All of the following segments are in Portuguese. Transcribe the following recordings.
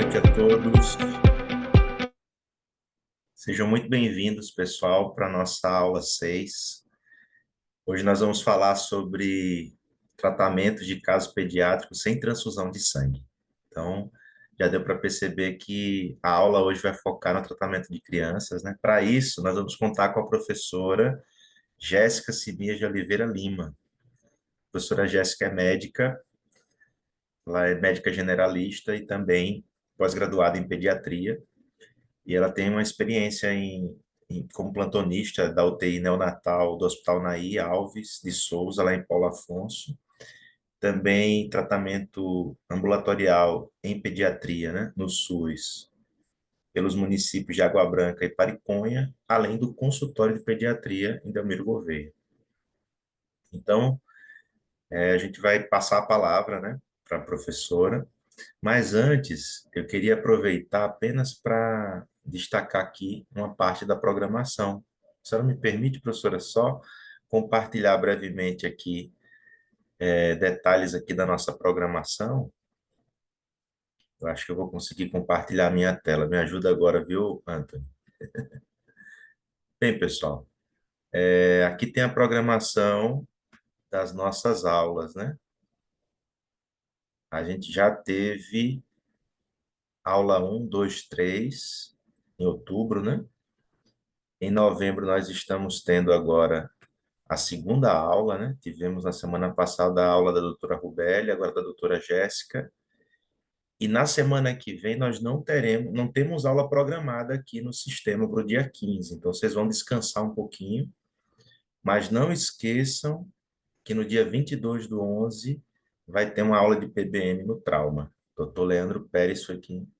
noite a todos. Sejam muito bem-vindos, pessoal, para a nossa aula 6. Hoje nós vamos falar sobre tratamento de casos pediátricos sem transfusão de sangue. Então, já deu para perceber que a aula hoje vai focar no tratamento de crianças, né? Para isso, nós vamos contar com a professora Jéssica Simias de Oliveira Lima. A professora Jéssica é médica, ela é médica generalista e também pós-graduada em pediatria. E ela tem uma experiência como plantonista da UTI neonatal do Hospital Naí Alves de Souza, lá em Paulo Afonso. Também tratamento ambulatorial em pediatria, né, no SUS, pelos municípios de Água Branca e Pariconha, além do consultório de pediatria em Delmiro Gouveia. Então, a gente vai passar a palavra, né, para a professora. Mas antes, eu queria aproveitar apenas para destacar aqui uma parte da programação. A senhora me permite, professora, só compartilhar brevemente aqui detalhes aqui da nossa programação? Eu acho que eu vou conseguir compartilhar a minha tela. Me ajuda agora, viu, Anthony? Bem, pessoal, aqui tem a programação das nossas aulas, né? A gente já teve aula 1, 2, 3 em outubro, né? Em novembro, nós estamos tendo agora a segunda aula, né? Tivemos na semana passada a aula da doutora Rubélia, agora da doutora Jéssica. E na semana que vem nós não temos aula programada aqui no sistema para o dia 15. Então vocês vão descansar um pouquinho, mas não esqueçam que no dia 22/11 vai ter uma aula de PBM no trauma. Doutor Leandro Pérez foi quem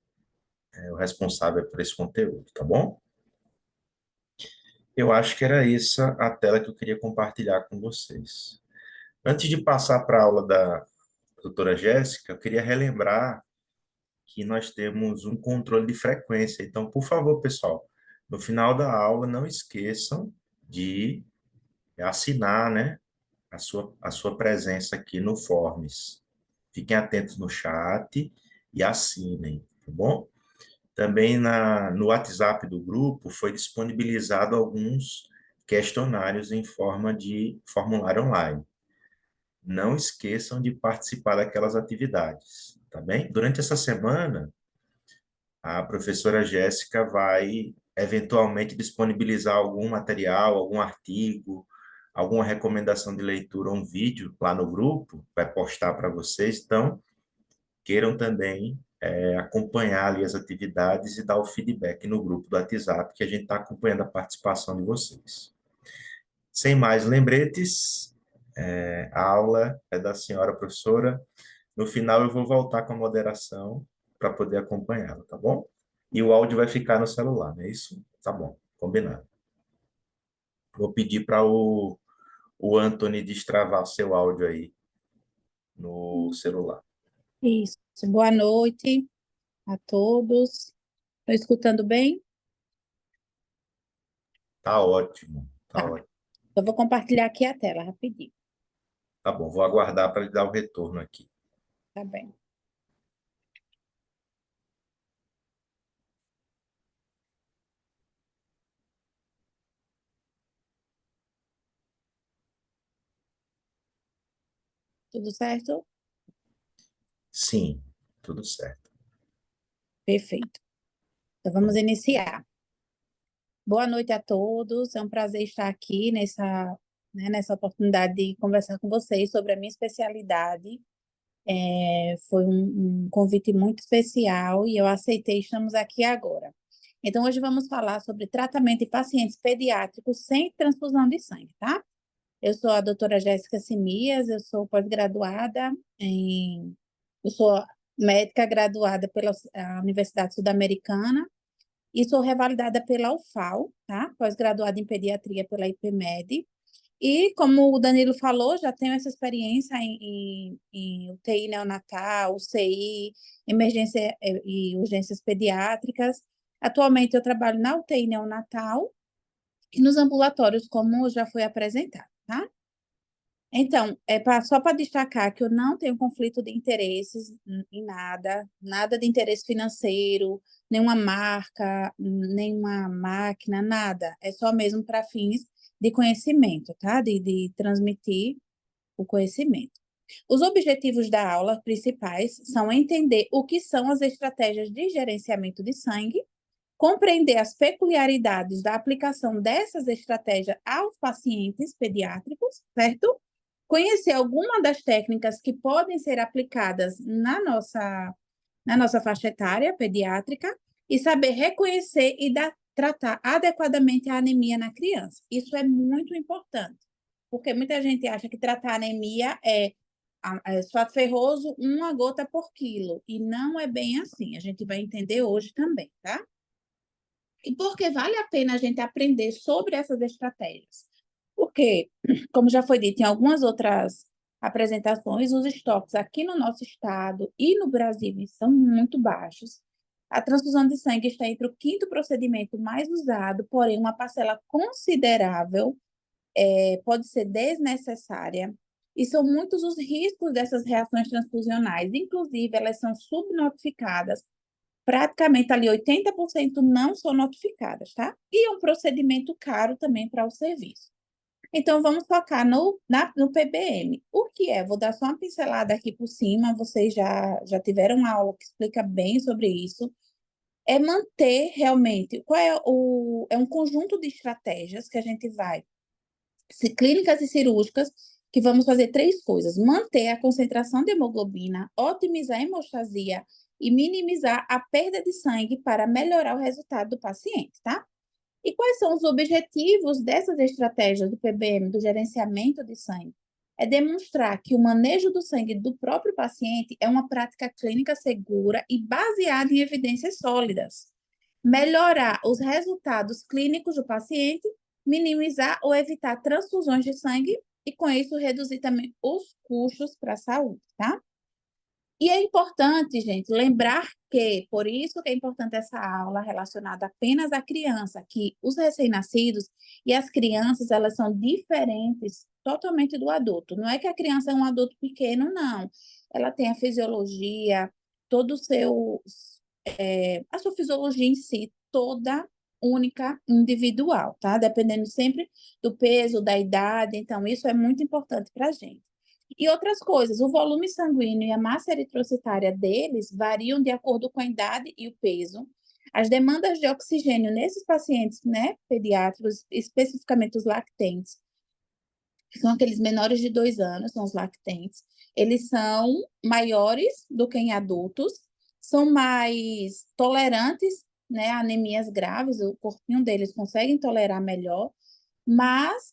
é o responsável por esse conteúdo, tá bom? Eu acho que era essa a tela que eu queria compartilhar com vocês. Antes de passar para a aula da doutora Jéssica, eu queria relembrar que nós temos um controle de frequência. Então, por favor, pessoal, no final da aula, não esqueçam de assinar, né, a sua presença aqui no Forms. Fiquem atentos no chat e assinem, tá bom? Também no WhatsApp do grupo foi disponibilizado alguns questionários em forma de formulário online. Não esqueçam de participar daquelas atividades, tá bem? Durante essa semana, a professora Jéssica vai eventualmente disponibilizar algum material, algum artigo, alguma recomendação de leitura, um vídeo lá no grupo, vai postar para vocês. Então, queiram também acompanhar ali as atividades e dar o feedback no grupo do WhatsApp, que a gente está acompanhando a participação de vocês. Sem mais lembretes, a aula é da senhora professora. No final, eu vou voltar com a moderação para poder acompanhá-la, tá bom? E o áudio vai ficar no celular, não é isso? Tá bom, combinado. Vou pedir para o Anthony destravar o seu áudio aí no celular. Isso. Boa noite a todos. Estão escutando bem? Tá ótimo, tá Tá. ótimo. Eu vou compartilhar aqui a tela rapidinho. Tá bom, vou aguardar para lhe dar o retorno aqui. Tá bem. Tudo certo? Sim, tudo certo. Perfeito. Então vamos iniciar. Boa noite a todos. É um prazer estar aqui nessa oportunidade de conversar com vocês sobre a minha especialidade. Foi um convite muito especial e eu aceitei. Estamos aqui agora. Então, hoje vamos falar sobre tratamento de pacientes pediátricos sem transfusão de sangue, tá? Eu sou a doutora Jéssica Simias, eu sou pós-graduada Eu sou médica graduada pela Universidade Sul-Americana e sou revalidada pela UFAL, tá? Pós-graduada em pediatria pela IPMED. E, como o Danilo falou, já tenho essa experiência em UTI neonatal, UCI, emergência e urgências pediátricas. Atualmente, eu trabalho na UTI neonatal e nos ambulatórios, como já foi apresentado, tá? Então, só para destacar que eu não tenho conflito de interesses em nada, nada de interesse financeiro, nenhuma marca, nenhuma máquina, nada. É só mesmo para fins de conhecimento, tá? De transmitir o conhecimento. Os objetivos da aula principais são entender o que são as estratégias de gerenciamento de sangue, compreender as peculiaridades da aplicação dessas estratégias aos pacientes pediátricos, certo? Conhecer alguma das técnicas que podem ser aplicadas na nossa faixa etária pediátrica e saber reconhecer e tratar adequadamente a anemia na criança. Isso é muito importante, porque muita gente acha que tratar anemia é sulfato ferroso, 1 gota por quilo, e não é bem assim. A gente vai entender hoje também, tá? E porque vale a pena a gente aprender sobre essas estratégias. Porque, como já foi dito em algumas outras apresentações, os estoques aqui no nosso estado e no Brasil são muito baixos. A transfusão de sangue está entre o quinto procedimento mais usado, porém, uma parcela considerável pode ser desnecessária. E são muitos os riscos dessas reações transfusionais. Inclusive, elas são subnotificadas, praticamente ali 80% não são notificadas, tá? E é um procedimento caro também para o serviço. Então, vamos focar no PBM. O que é? Vou dar só uma pincelada aqui por cima, vocês já tiveram uma aula que explica bem sobre isso. É manter realmente, é um conjunto de estratégias que a gente vai, clínicas e cirúrgicas, que vamos fazer 3 coisas: manter a concentração de hemoglobina, otimizar a hemostasia e minimizar a perda de sangue para melhorar o resultado do paciente, tá? E quais são os objetivos dessas estratégias do PBM, do gerenciamento de sangue? É demonstrar que o manejo do sangue do próprio paciente é uma prática clínica segura e baseada em evidências sólidas. Melhorar os resultados clínicos do paciente, minimizar ou evitar transfusões de sangue e, com isso, reduzir também os custos para a saúde, tá? E é importante, gente, lembrar que, por isso que é importante essa aula relacionada apenas à criança, que os recém-nascidos e as crianças, elas são diferentes totalmente do adulto. Não é que a criança é um adulto pequeno, não. Ela tem a fisiologia, todo o seu, a sua fisiologia em si, toda única, individual, tá? Dependendo sempre do peso, da idade. Então, isso é muito importante para a gente. E outras coisas, o volume sanguíneo e a massa eritrocitária deles variam de acordo com a idade e o peso. As demandas de oxigênio nesses pacientes, né, pediátricos, especificamente os lactentes, que são aqueles menores de 2 anos, são os lactentes, eles são maiores do que em adultos, são mais tolerantes, né, a anemias graves, o corpinho deles consegue tolerar melhor, mas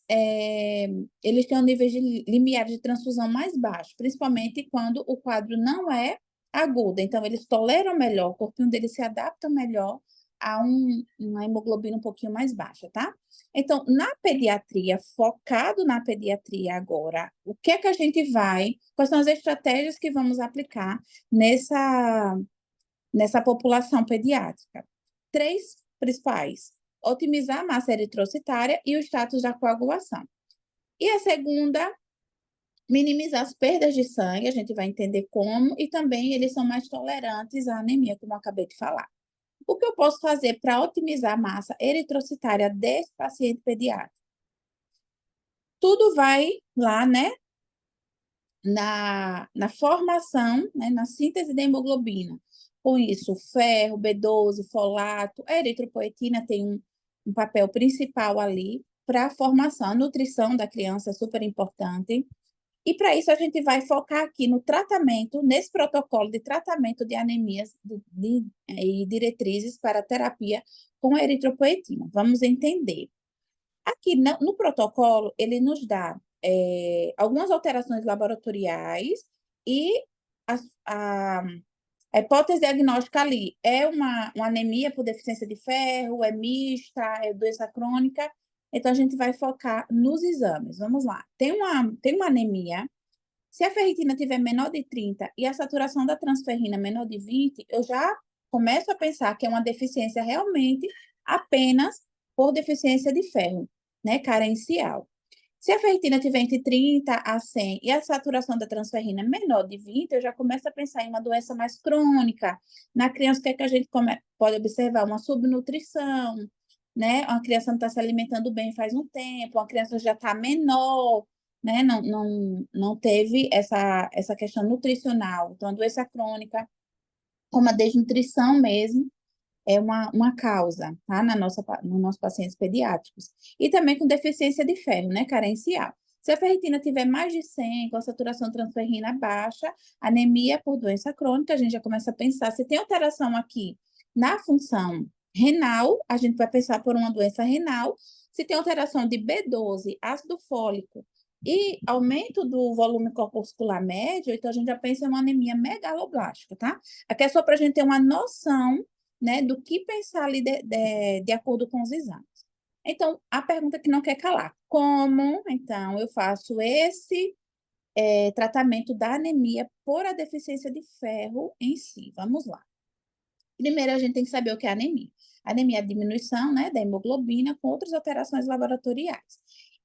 eles têm um nível de limiar de transfusão mais baixo, principalmente quando o quadro não é agudo. Então, eles toleram melhor, o corpinho deles se adapta melhor a uma hemoglobina um pouquinho mais baixa, tá? Então, na pediatria, focado na pediatria agora, o que é que a gente vai, quais são as estratégias que vamos aplicar nessa população pediátrica? 3 principais: otimizar a massa eritrocitária e o status da coagulação. E a segunda, minimizar as perdas de sangue, a gente vai entender como, e também eles são mais tolerantes à anemia, como eu acabei de falar. O que eu posso fazer para otimizar a massa eritrocitária desse paciente pediátrico? Tudo vai lá, né, na formação, né, na síntese da hemoglobina. Com isso, ferro, B12, folato, a eritropoetina tem um papel principal ali para a formação. A nutrição da criança é super importante. E para isso a gente vai focar aqui no tratamento, nesse protocolo de tratamento de anemias e diretrizes para terapia com eritropoetina. Vamos entender. Aqui no protocolo, ele nos dá algumas alterações laboratoriais e a, a, a hipótese diagnóstica ali é uma anemia por deficiência de ferro, é mista, é doença crônica. Então, a gente vai focar nos exames. Vamos lá. Tem uma anemia. Se a ferritina tiver menor de 30 e a saturação da transferrina menor de 20, eu já começo a pensar que é uma deficiência realmente apenas por deficiência de ferro, né, carencial. Se a ferritina tiver entre 30 a 100 e a saturação da transferrina é menor de 20, eu já começo a pensar em uma doença mais crônica. Na criança, o que é que a gente pode observar? Uma subnutrição, né? Uma criança não está se alimentando bem faz um tempo, uma criança já está menor, né? Não teve essa questão nutricional. Então, a doença crônica, como a desnutrição mesmo, é uma causa, tá? Nos nossos pacientes pediátricos. E também com deficiência de ferro, né? Carencial. Se a ferritina tiver mais de 100, com a saturação transferrina baixa, anemia por doença crônica, a gente já começa a pensar se tem alteração aqui na função renal, a gente vai pensar por uma doença renal. Se tem alteração de B12, ácido fólico e aumento do volume corpuscular médio, então a gente já pensa em uma anemia megaloblástica, tá? Aqui é só para a gente ter uma noção, né, do que pensar ali de acordo com os exames. Então, a pergunta que não quer calar: como, então, eu faço esse tratamento da anemia por a deficiência de ferro em si? Vamos lá. Primeiro, a gente tem que saber o que é anemia. Anemia é a diminuição, né, da hemoglobina com outras alterações laboratoriais.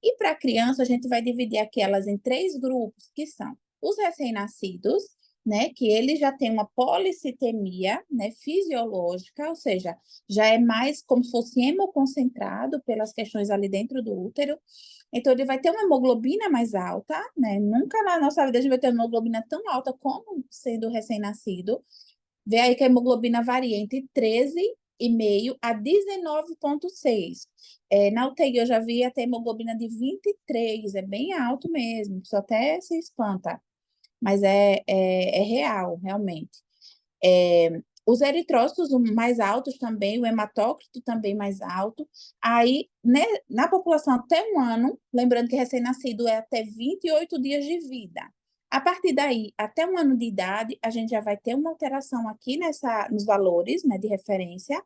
E para a criança, a gente vai dividir aquelas em 3 grupos, que são os recém-nascidos, né, que ele já tem uma policitemia, né, fisiológica, ou seja, já é mais como se fosse hemoconcentrado pelas questões ali dentro do útero. Então, ele vai ter uma hemoglobina mais alta, né? Nunca na nossa vida a gente vai ter uma hemoglobina tão alta como sendo recém-nascido. Vê aí que a hemoglobina varia entre 13,5 a 19,6. Na UTI eu já vi até hemoglobina de 23, é bem alto mesmo, só até se espanta, mas é real, realmente. Os eritrócitos mais altos também, o hematócrito também mais alto. Aí, né, na população até 1 ano, lembrando que recém-nascido é até 28 dias de vida. A partir daí, até 1 ano de idade, a gente já vai ter uma alteração aqui nos valores, né, de referência.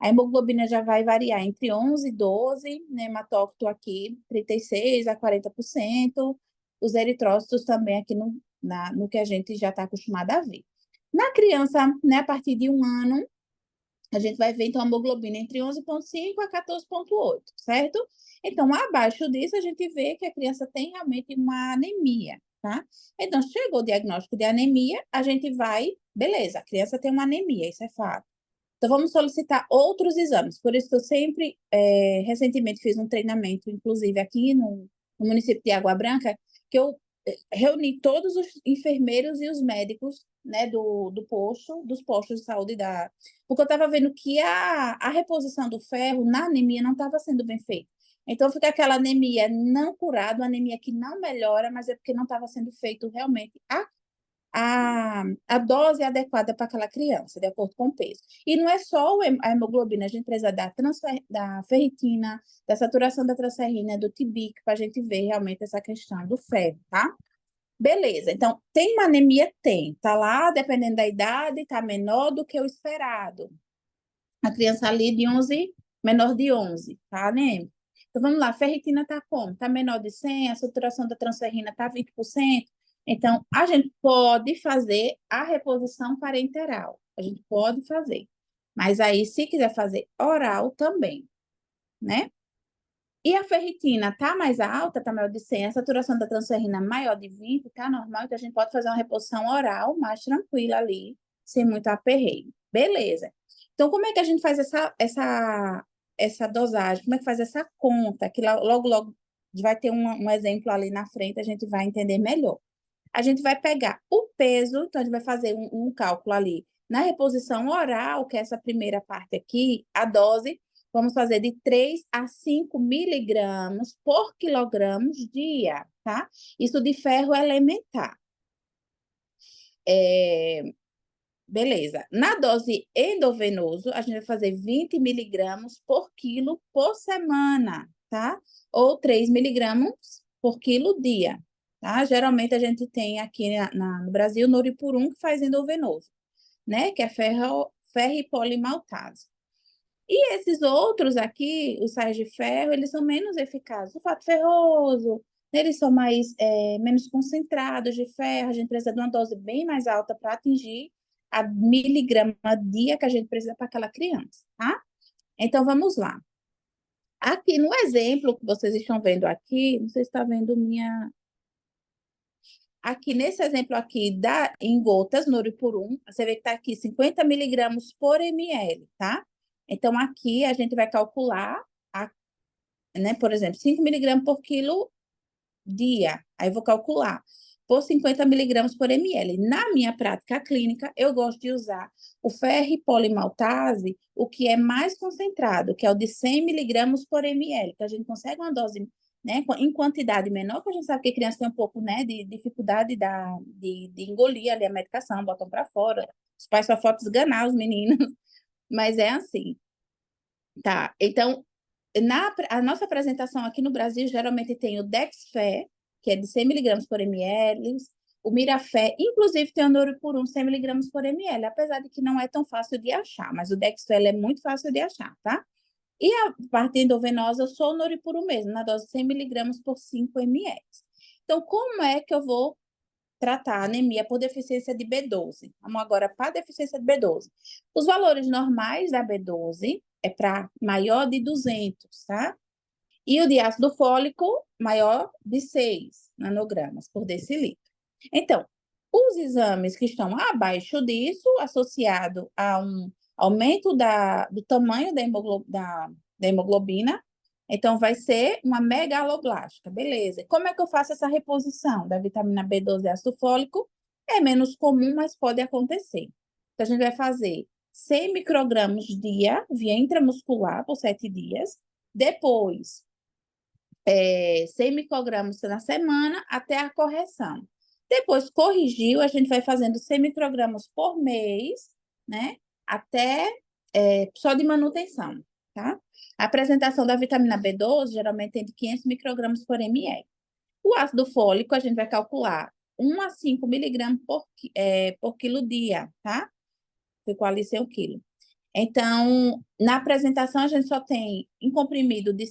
A hemoglobina já vai variar entre 11 e 12, né, hematócrito aqui 36 a 40%. Os eritrócitos também aqui no que a gente já está acostumado a ver. Na criança, né, a partir de 1 ano, a gente vai ver, então, a hemoglobina entre 11,5 a 14,8, certo? Então, abaixo disso, a gente vê que a criança tem realmente uma anemia, tá? Então, chegou o diagnóstico de anemia, a gente vai, beleza, a criança tem uma anemia, isso é fato. Então, vamos solicitar outros exames. Por isso que eu sempre, recentemente, fiz um treinamento, inclusive aqui no município de Água Branca, que eu reuni todos os enfermeiros e os médicos, né, dos postos de saúde porque eu estava vendo que a reposição do ferro na anemia não estava sendo bem feita. Então, fica aquela anemia não curada, uma anemia que não melhora, mas é porque não estava sendo feito realmente a dose adequada para aquela criança, de acordo com o peso. E não é só a hemoglobina, a gente precisa da ferritina, da saturação da transferrina, do TB, para a gente ver realmente essa questão do ferro, tá? Beleza, então, tem uma anemia? Tem. Tá lá, dependendo da idade, tá menor do que o esperado. A criança ali de 11, menor de 11, tá, né? Então, vamos lá, a ferritina tá como? Tá menor de 100, a saturação da transferrina tá 20%. Então, a gente pode fazer a reposição parenteral. A gente pode fazer. Mas aí, se quiser fazer oral também, né? E a ferritina tá mais alta, tá maior de 100, a saturação da transferrina maior de 20, tá normal, então a gente pode fazer uma reposição oral mais tranquila ali, sem muito aperreio. Beleza. Então, como é que a gente faz essa dosagem? Como é que faz essa conta? Que logo vai ter um exemplo ali na frente, a gente vai entender melhor. A gente vai pegar o peso, então a gente vai fazer um cálculo ali. Na reposição oral, que é essa primeira parte aqui, a dose, vamos fazer de 3 a 5 miligramas por quilograma dia, tá? Isso de ferro elementar. Beleza. Na dose endovenoso, a gente vai fazer 20 miligramas por quilo por semana, tá? Ou 3 miligramas por quilo dia, tá? Geralmente a gente tem aqui no Brasil Noripurum que faz endovenoso, né? Que é ferripolimaltase. E esses outros aqui, os sais de ferro, eles são menos eficazes. O fato ferroso, eles são menos concentrados de ferro, a gente precisa de uma dose bem mais alta para atingir a miligrama dia que a gente precisa para aquela criança, tá? Então, vamos lá. Aqui no exemplo que vocês estão vendo aqui, não sei se está vendo minha. Aqui nesse exemplo aqui, em gotas, Noripurum, você vê que está aqui 50 miligramas por ml, tá? Então, aqui a gente vai calcular, né, por exemplo, 5 miligramas por quilo dia. Aí eu vou calcular por 50 miligramas por ml. Na minha prática clínica, eu gosto de usar o ferripolimaltase, o que é mais concentrado, que é o de 100 miligramas por ml, que a gente consegue uma dose, né, em quantidade menor, que a gente sabe que criança tem um pouco, né, de dificuldade de engolir ali a medicação, botam para fora. Os pais só podem esganar os meninos, mas é assim. Tá, então, a nossa apresentação aqui no Brasil geralmente tem o Dexfer, que é de 100 miligramas por ml, o Mirafé, inclusive tem o Noripurum 100 miligramas por ml, apesar de que não é tão fácil de achar, mas o Dexfer é muito fácil de achar, tá? E a parte endovenosa, só o Noripurum mesmo, na dose de 100 miligramas por 5 ml. Então, como é que eu vou tratar a anemia por deficiência de B12? Vamos agora para a deficiência de B12. Os valores normais da B12 é para maior de 200, tá? E o de ácido fólico maior de 6 nanogramas por decilitro. Então, os exames que estão abaixo disso, associado a um aumento do tamanho da hemoglobina, então vai ser uma megaloblástica, beleza. Como é que eu faço essa reposição da vitamina B12 e ácido fólico? É menos comum, mas pode acontecer. Então, a gente vai fazer 100 microgramas dia, via intramuscular, por 7 dias. Depois, 100 microgramas na semana até a correção. Depois, corrigiu, a gente vai fazendo 100 microgramas por mês, né? Até só de manutenção, tá? A apresentação da vitamina B12 geralmente tem de 500 microgramas por ml. O ácido fólico, a gente vai calcular 1 a 5 miligramas por quilo dia, tá? Ficou ali seu quilo. Então, na apresentação, a gente só tem em comprimido de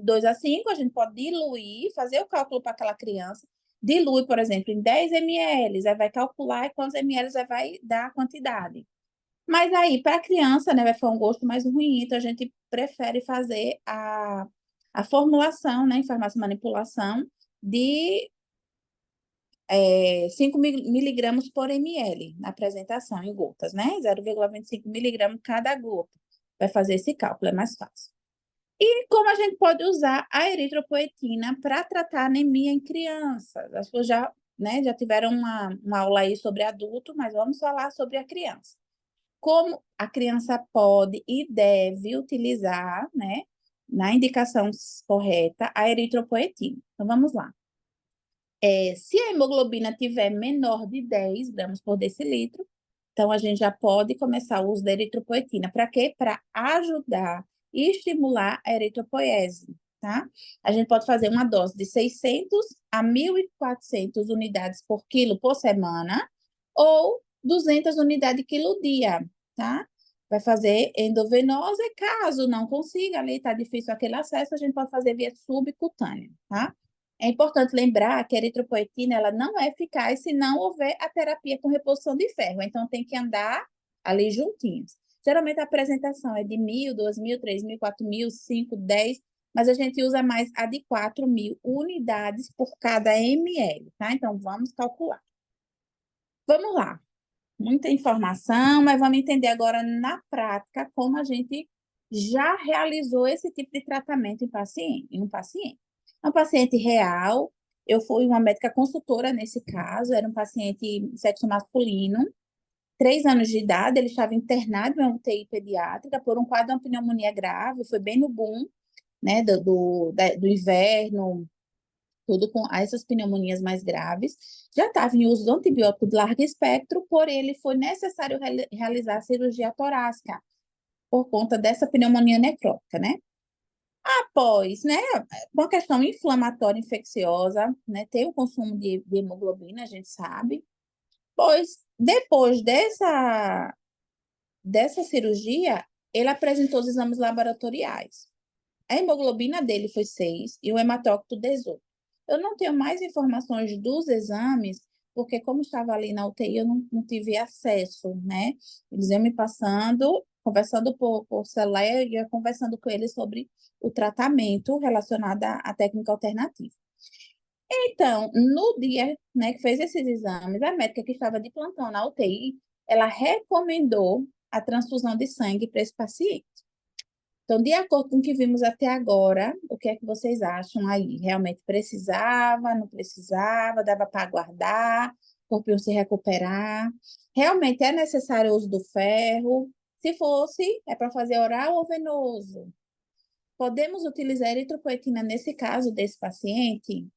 2 a 5, a gente pode diluir, fazer o cálculo para aquela criança, dilui, por exemplo, em 10 ml, aí vai calcular quantos ml aí vai dar a quantidade. Mas aí, para a criança, né, vai ficar um gosto mais ruim, então a gente prefere fazer a formulação, né, em farmácia manipulação, de 5 miligramas por ml na apresentação em gotas, né? 0,25 miligramas cada gota. Vai fazer esse cálculo, é mais fácil. E como a gente pode usar a eritropoetina para tratar anemia em crianças? As pessoas já, né, já tiveram uma aula aí sobre adulto, mas vamos falar sobre a criança. Como a criança pode e deve utilizar, né, na indicação correta, a eritropoetina. Então, vamos lá. Se a hemoglobina tiver menor de 10 gramas por decilitro, então a gente já pode começar o uso da eritropoetina. Para quê? Para ajudar e estimular a eritropoese, tá? A gente pode fazer uma dose de 600 a 1.400 unidades por quilo por semana ou 200 unidades quilo dia, tá? Vai fazer endovenosa e caso não consiga, ali está difícil aquele acesso, a gente pode fazer via subcutânea, tá? É importante lembrar que a eritropoetina ela não é eficaz se não houver a terapia com reposição de ferro. Então, tem que andar ali juntinhos. Geralmente, a apresentação é de 1.000, 2.000, 3.000, 4.000, 5, 10, mas a gente usa mais a de 4.000 unidades por cada ml, tá? Então, vamos calcular. Vamos lá. Muita informação, mas vamos entender agora na prática como a gente já realizou esse tipo de tratamento em um paciente. É um paciente real, eu fui uma médica consultora nesse caso, era um paciente sexo masculino, 3 anos de idade, ele estava internado em uma UTI pediátrica por um quadro de uma pneumonia grave, foi bem no boom, né, do inverno, tudo com essas pneumonias mais graves, já estava em uso do antibiótico de largo espectro, porém ele foi necessário realizar a cirurgia torácica por conta dessa pneumonia necrótica, né? Após, né, uma questão inflamatória infecciosa, né, tem o consumo de hemoglobina, a gente sabe, pois depois dessa cirurgia, ele apresentou os exames laboratoriais. A hemoglobina dele foi 6 e o hematócrito 18. Eu não tenho mais informações dos exames, porque como estava ali na UTI, eu não tive acesso, né? Eles iam me passando conversando por celular, eu ia conversando com ele sobre o tratamento relacionado à técnica alternativa. Então, no dia, né, que fez esses exames, a médica que estava de plantão na UTI, ela recomendou a transfusão de sangue para esse paciente. Então, de acordo com o que vimos até agora, o que é que vocês acham aí? Realmente precisava, não precisava, dava para aguardar, o corpo se recuperar? Realmente é necessário o uso do ferro? Se fosse, é para fazer oral ou venoso? Podemos utilizar eritropoetina nesse caso desse paciente?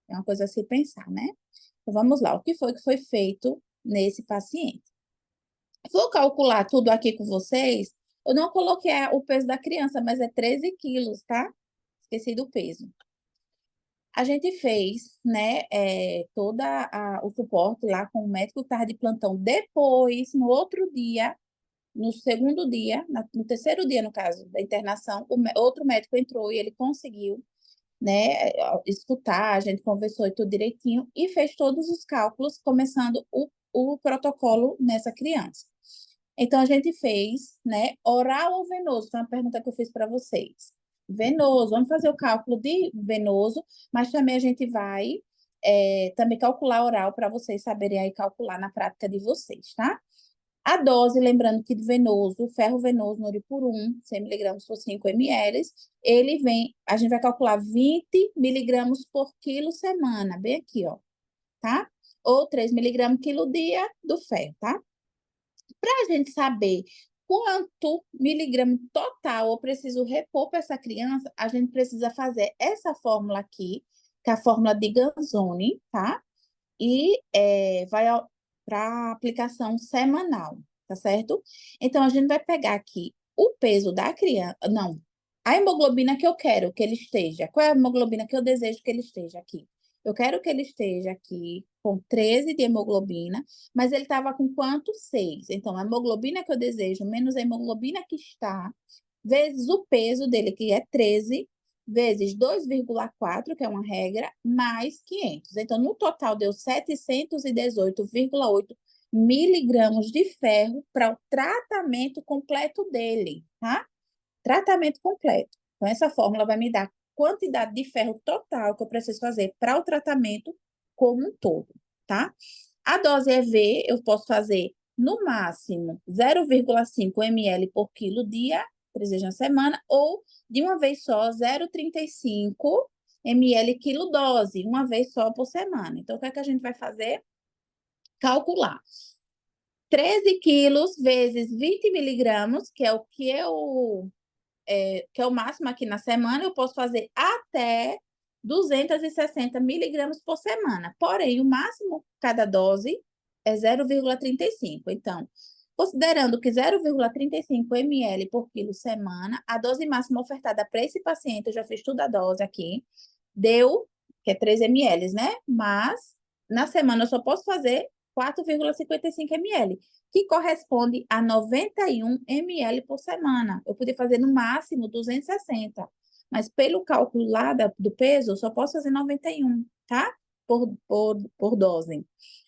É uma coisa a se pensar, né? Então, vamos lá. O que foi feito nesse paciente? Vou calcular tudo aqui com vocês. Eu não coloquei o peso da criança, mas é 13 quilos, tá? Esqueci do peso. A gente fez, né, todo o suporte lá com o médico que estava de plantão. Depois, no outro dia, no segundo dia, no terceiro dia, no caso, da internação, outro médico entrou e ele conseguiu, né, escutar, a gente conversou e tudo direitinho e fez todos os cálculos, começando o protocolo nessa criança. Então, a gente fez, né, oral ou venoso? Foi uma pergunta que eu fiz para vocês. Venoso, vamos fazer o cálculo de venoso, mas também a gente vai também calcular oral para vocês saberem aí calcular na prática de vocês, tá? A dose, lembrando que venoso, ferro venoso no por 1, 100 miligramas por 5 ml, ele vem, a gente vai calcular 20 miligramas por quilo semana, bem aqui, ó, tá? Ou 3 miligramas quilo dia do ferro, tá? Para a gente saber quanto miligrama total eu preciso repor para essa criança, a gente precisa fazer essa fórmula aqui, que é a fórmula de Ganzoni, tá? E vai para aplicação semanal, tá certo? Então, a gente vai pegar aqui o peso da criança, não, a hemoglobina que eu quero que ele esteja. Qual é a hemoglobina que eu desejo que ele esteja aqui? Eu quero que ele esteja aqui com 13 de hemoglobina, mas ele estava com quanto? 6. Então, a hemoglobina que eu desejo menos a hemoglobina que está, vezes o peso dele, que é 13, vezes 2,4, que é uma regra, mais 500. Então, no total, deu 718,8 miligramas de ferro para o tratamento completo dele, tá? Tratamento completo. Então, essa fórmula vai me dar quantidade de ferro total que eu preciso fazer para o tratamento como um todo, tá? A dose EV, eu posso fazer no máximo 0,5 ml por quilo dia, 3 vezes na semana, ou de uma vez só 0,35 ml quilo dose, uma vez só por semana. Então, o que é que a gente vai fazer? Calcular 13 quilos vezes 20 miligramas, que é o que que é o máximo aqui na semana, eu posso fazer até 260 miligramas por semana. Porém, o máximo cada dose é 0,35. Então, considerando que 0,35 ml por quilo semana, a dose máxima ofertada para esse paciente, eu já fiz toda a dose aqui, deu, que é 3 ml, né? Mas, na semana, eu só posso fazer 4,55 ml, que corresponde a 91 ml por semana. Eu podia fazer no máximo 260, mas pelo cálculo lá do peso, eu só posso fazer 91, tá? Por dose.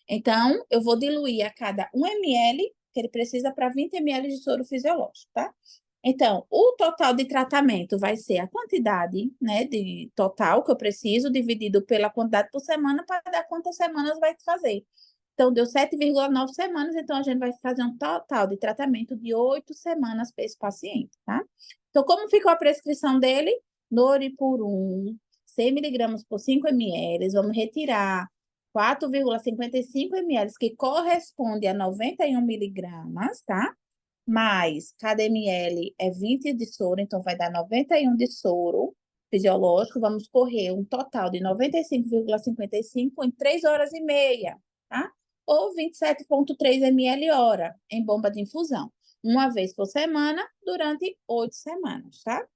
Então, eu vou diluir a cada 1 ml, que ele precisa para 20 ml de soro fisiológico, tá? Então, o total de tratamento vai ser a quantidade, né, de total que eu preciso, dividido pela quantidade por semana, para dar quantas semanas vai fazer. Então, deu 7,9 semanas, então a gente vai fazer um total de tratamento de 8 semanas para esse paciente, tá? Então, como ficou a prescrição dele? Noripurum, 100 miligramas por 5 ml, vamos retirar 4,55 ml, que corresponde a 91 miligramas, tá? Mais cada ml é 20 de soro, então vai dar 91 de soro fisiológico. Vamos correr um total de 95,55 em 3 horas e meia, tá? Ou 27,3 ml hora em bomba de infusão, uma vez por semana, durante 8 semanas, tá?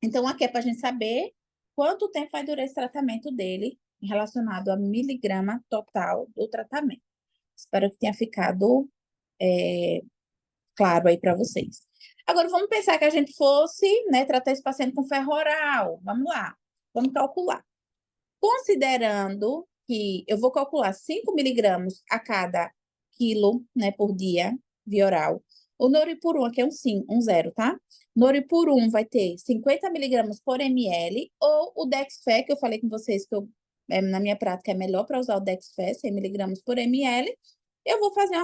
Então, aqui é para a gente saber quanto tempo vai durar esse tratamento dele relacionado a miligrama total do tratamento. Espero que tenha ficado claro aí para vocês. Agora, vamos pensar que a gente fosse, né, tratar esse paciente com ferro oral. Vamos lá, vamos calcular. Considerando que eu vou calcular 5 miligramas a cada quilo, né, por dia, via oral, O Noripurum aqui é um sim, um zero, tá? Noripurum vai ter 50 miligramas por ml, ou o Dexfer, que eu falei com vocês que na minha prática é melhor para usar o Dexfer, 100 miligramas por ml. Eu vou fazer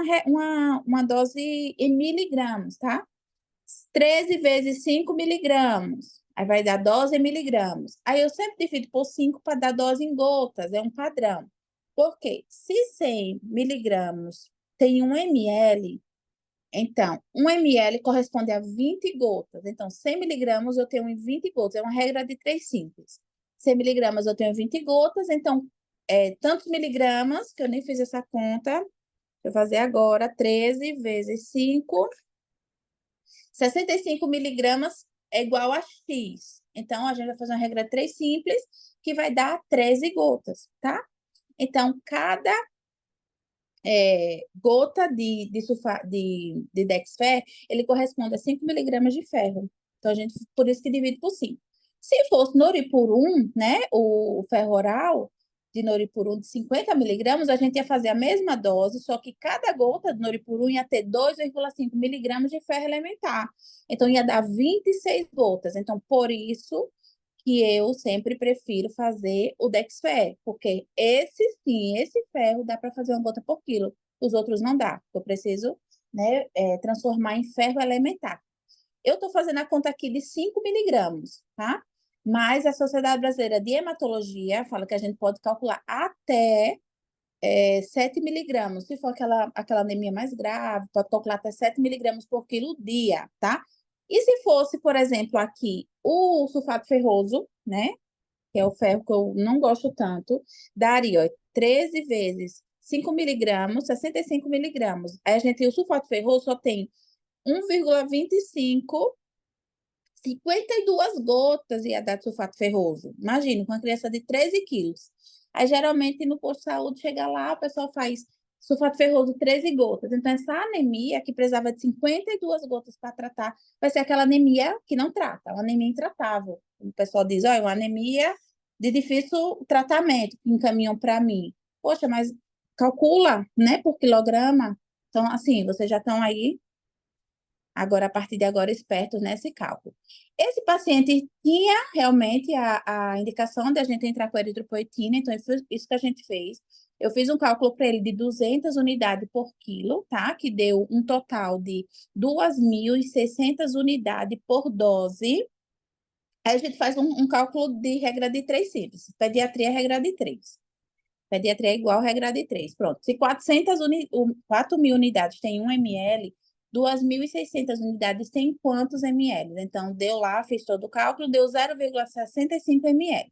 uma dose em miligramas, tá? 13 vezes 5 miligramas. Aí vai dar 12 miligramas. Aí eu sempre divido por 5 para dar dose em gotas, é um padrão. Por quê? Se 100 miligramas tem 1 ml, então 1 ml corresponde a 20 gotas. Então, 100 miligramas eu tenho em 20 gotas. É uma regra de 3 simples. 100 miligramas eu tenho 20 gotas, então, tantos miligramas, que eu nem fiz essa conta, vou fazer agora, 13 vezes 5, 65 miligramas é igual a X. Então, a gente vai fazer uma regra 3 simples, que vai dar 13 gotas, tá? Então, cada gota de Dexfer, ele corresponde a 5 miligramas de ferro. Então, por isso que divide por 5. Se fosse Noripurum, né, o ferro oral de Noripurum de 50 miligramas, a gente ia fazer a mesma dose, só que cada gota de Noripurum ia ter 2,5 miligramas de ferro elementar. Então, ia dar 26 gotas. Então, por isso que eu sempre prefiro fazer o Dexfer, porque esse sim, esse ferro dá para fazer uma gota por quilo. Os outros não dá. Eu preciso, né, transformar em ferro elementar. Eu estou fazendo a conta aqui de 5 miligramas, tá? Mas a Sociedade Brasileira de Hematologia fala que a gente pode calcular até 7 miligramas. Se for aquela anemia mais grave, pode calcular até 7 miligramas por quilo dia, tá? E se fosse, por exemplo, aqui o sulfato ferroso, né? Que é o ferro que eu não gosto tanto, daria, ó, 13 vezes 5 miligramas, 65 miligramas. Aí a gente, o sulfato ferroso só tem 1,25, 52 gotas ia dar de sulfato ferroso. Imagina, com uma criança de 13 quilos. Aí, geralmente, no posto de saúde, chega lá, o pessoal faz sulfato ferroso 13 gotas. Então, essa anemia, que precisava de 52 gotas para tratar, vai ser aquela anemia que não trata, uma anemia intratável. O pessoal diz, olha, uma anemia de difícil tratamento, que encaminham para mim. Poxa, mas calcula, né, por quilograma. Então, assim, vocês já estão aí agora, a partir de agora, espertos nesse cálculo. Esse paciente tinha realmente a indicação de a gente entrar com eritropoetina, então isso que a gente fez. Eu fiz um cálculo para ele de 200 unidades por quilo, tá? Que deu um total de 2.600 unidades por dose. Aí a gente faz um cálculo de regra de 3 simples. Pediatria é regra de 3. Pediatria é igual regra de 3. Pronto. Se 4.000 unidades tem 1 ml, 2.600 unidades tem quantos ml? Então, deu lá, fiz todo o cálculo, deu 0,65 ml.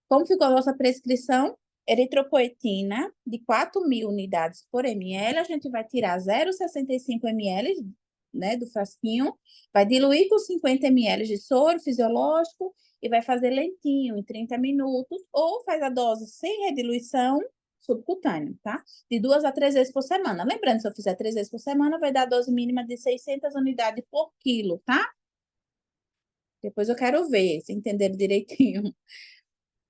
Como ficou a nossa prescrição? Eritropoetina de 4.000 unidades por ml, a gente vai tirar 0,65 ml, né, do frasquinho, vai diluir com 50 ml de soro fisiológico e vai fazer lentinho, em 30 minutos, ou faz a dose sem rediluição subcutânea, tá? De 2 a 3 vezes por semana. Lembrando, se eu fizer 3 vezes por semana, vai dar a dose mínima de 600 unidades por quilo, tá? Depois eu quero ver, se entenderam direitinho.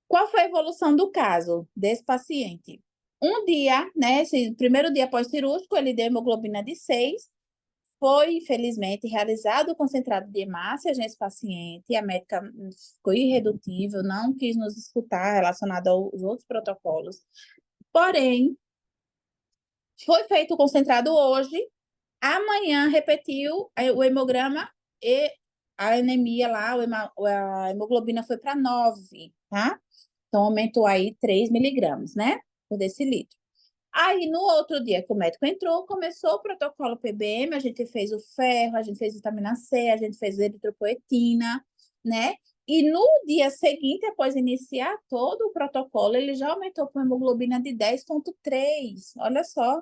Qual foi a evolução do caso desse paciente? Um dia, né, esse primeiro dia pós-cirúrgico, ele deu hemoglobina de 6, foi, infelizmente, realizado o concentrado de hemácia nesse paciente. A médica ficou irredutível, não quis nos escutar relacionado aos outros protocolos. Porém, foi feito o concentrado hoje. Amanhã repetiu o hemograma e a anemia lá, a hemoglobina foi para 9, tá? Então, aumentou aí 3 miligramas, né? Por decilitro. Aí, no outro dia que o médico entrou, começou o protocolo PBM, a gente fez o ferro, a gente fez vitamina C, a gente fez eritropoetina, né? E no dia seguinte, após iniciar todo o protocolo, ele já aumentou para uma hemoglobina de 10,3. Olha só.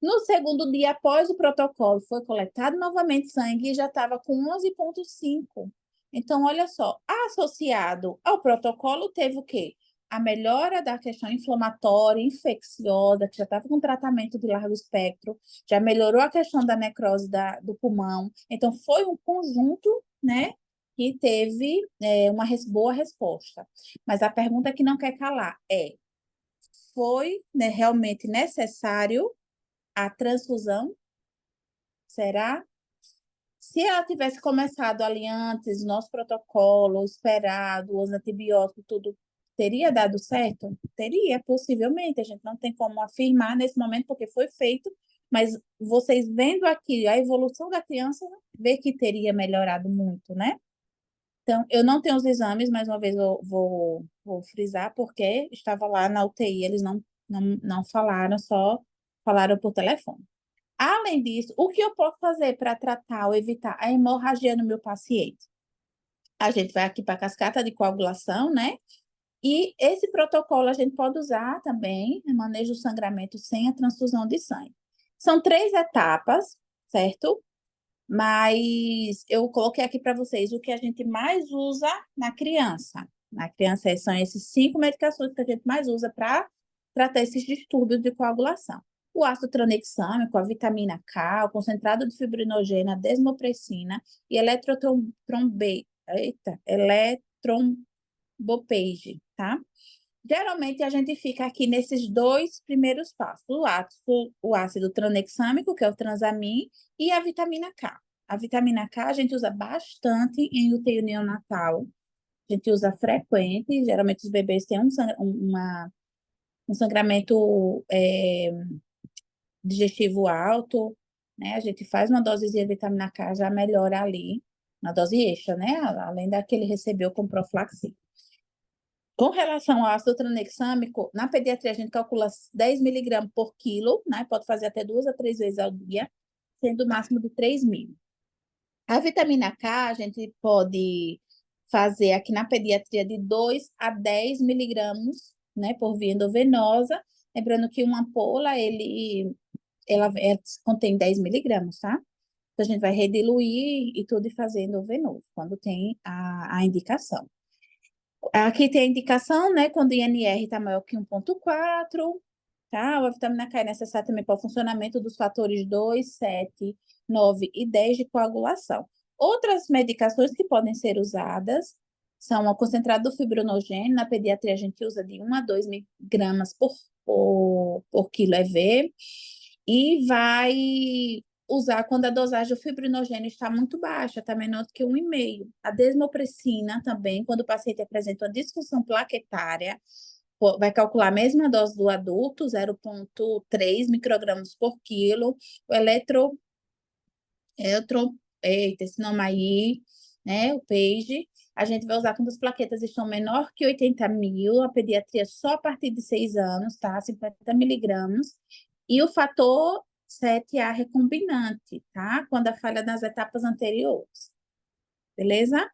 No segundo dia, após o protocolo, foi coletado novamente sangue e já estava com 11,5. Então, olha só, associado ao protocolo, teve o quê? A melhora da questão inflamatória, infecciosa, que já estava com tratamento de largo espectro, já melhorou a questão da necrose do pulmão. Então, foi um conjunto, né, que teve uma boa resposta. Mas a pergunta que não quer calar é: foi, né, realmente necessário a transfusão? Será? Se ela tivesse começado ali antes, nosso protocolo, esperado, os antibióticos, tudo teria dado certo? Teria, possivelmente. A gente não tem como afirmar nesse momento, porque foi feito, mas vocês vendo aqui a evolução da criança, vê que teria melhorado muito, né? Então, eu não tenho os exames, mais uma vez eu vou frisar, porque estava lá na UTI, eles não falaram, só falaram por telefone. Além disso, o que eu posso fazer para tratar ou evitar a hemorragia no meu paciente? A gente vai aqui para a cascata de coagulação, né? E esse protocolo a gente pode usar também no manejo do sangramento sem a transfusão de sangue. São 3 etapas, certo? Mas eu coloquei aqui para vocês o que a gente mais usa na criança. Na criança são esses 5 medicações que a gente mais usa para tratar esses distúrbios de coagulação. O ácido tranexâmico, a vitamina K, o concentrado de fibrinogênio, a desmopressina e eletrombopage, tá? Geralmente a gente fica aqui nesses 2 primeiros passos, o ácido tranexâmico, que é o transamin, e a vitamina K. A vitamina K a gente usa bastante em UTI neonatal, a gente usa frequente, geralmente os bebês têm um sangramento digestivo alto, né? A gente faz uma dosezinha de vitamina K, já melhora ali, uma dose extra, né? Além da que ele recebeu com profilaxia. Com relação ao ácido tranexâmico, na pediatria a gente calcula 10 miligramas por quilo, né? Pode fazer até 2 a 3 vezes ao dia, sendo o máximo de 3.000. A vitamina K a gente pode fazer aqui na pediatria de 2 a 10 miligramas, né? Por via endovenosa. Lembrando que uma ampola, ela contém 10 miligramas, tá? Então, a gente vai rediluir e tudo e fazer endovenoso, quando tem a indicação. Aqui tem a indicação, né, quando o INR está maior que 1,4, tá? A vitamina K é necessária também para o funcionamento dos fatores 2, 7, 9 e 10 de coagulação. Outras medicações que podem ser usadas são o concentrado do fibrinogênio. Na pediatria, a gente usa de 1 a 2 miligramas por quilo EV. E vai usar quando a dosagem do fibrinogênio está muito baixa, está menor do que 1,5. A desmopressina também, quando o paciente apresenta uma disfunção plaquetária, vai calcular a mesma dose do adulto, 0,3 microgramas por quilo. O eita, esse nome aí, né, o PAGE, a gente vai usar quando as plaquetas estão menor que 80.000, a pediatria só a partir de 6 anos, tá? 50 miligramas. E o fator 7A recombinante, tá? Quando a falha nas etapas anteriores. Beleza?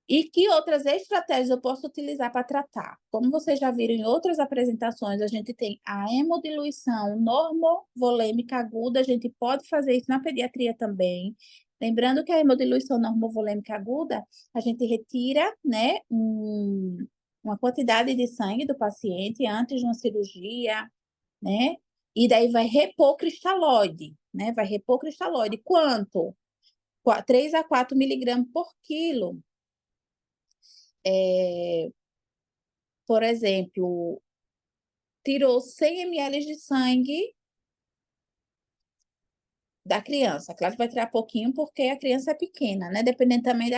E que outras estratégias eu posso utilizar para tratar? Como vocês já viram em outras apresentações, a gente tem a hemodiluição normovolêmica aguda, a gente pode fazer isso na pediatria também. Lembrando que a hemodiluição normovolêmica aguda, a gente retira, né, uma quantidade de sangue do paciente antes de uma cirurgia, né? E daí vai repor cristalóide, né? Vai repor cristalóide. Quanto? 3 a 4 miligramas por quilo. Por exemplo, tirou 100 ml de sangue da criança. Claro que vai tirar pouquinho porque a criança é pequena, né? Dependendo também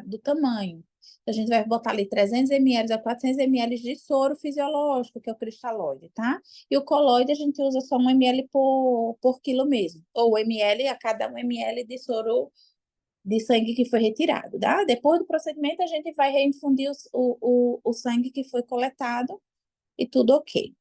do tamanho. A gente vai botar ali 300 ml a 400 ml de soro fisiológico, que é o cristalóide, tá? E o colóide a gente usa só 1 ml por quilo mesmo. Ou ml a cada 1 ml de soro de sangue que foi retirado, tá? Depois do procedimento, a gente vai reinfundir o sangue que foi coletado e tudo ok.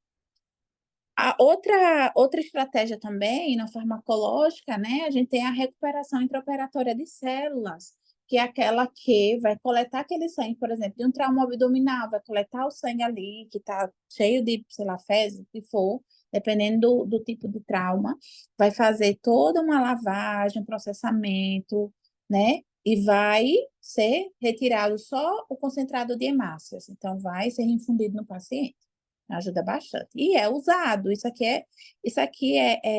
A outra estratégia também, na farmacológica, né, a gente tem a recuperação intraoperatória de células, que é aquela que vai coletar aquele sangue, por exemplo, de um trauma abdominal, vai coletar o sangue ali, que está cheio de, sei lá, fezes, o que for, dependendo do tipo de trauma, vai fazer toda uma lavagem, um processamento, né, e vai ser retirado só o concentrado de hemácias, então vai ser infundido no paciente. Ajuda bastante. E é usado. Isso aqui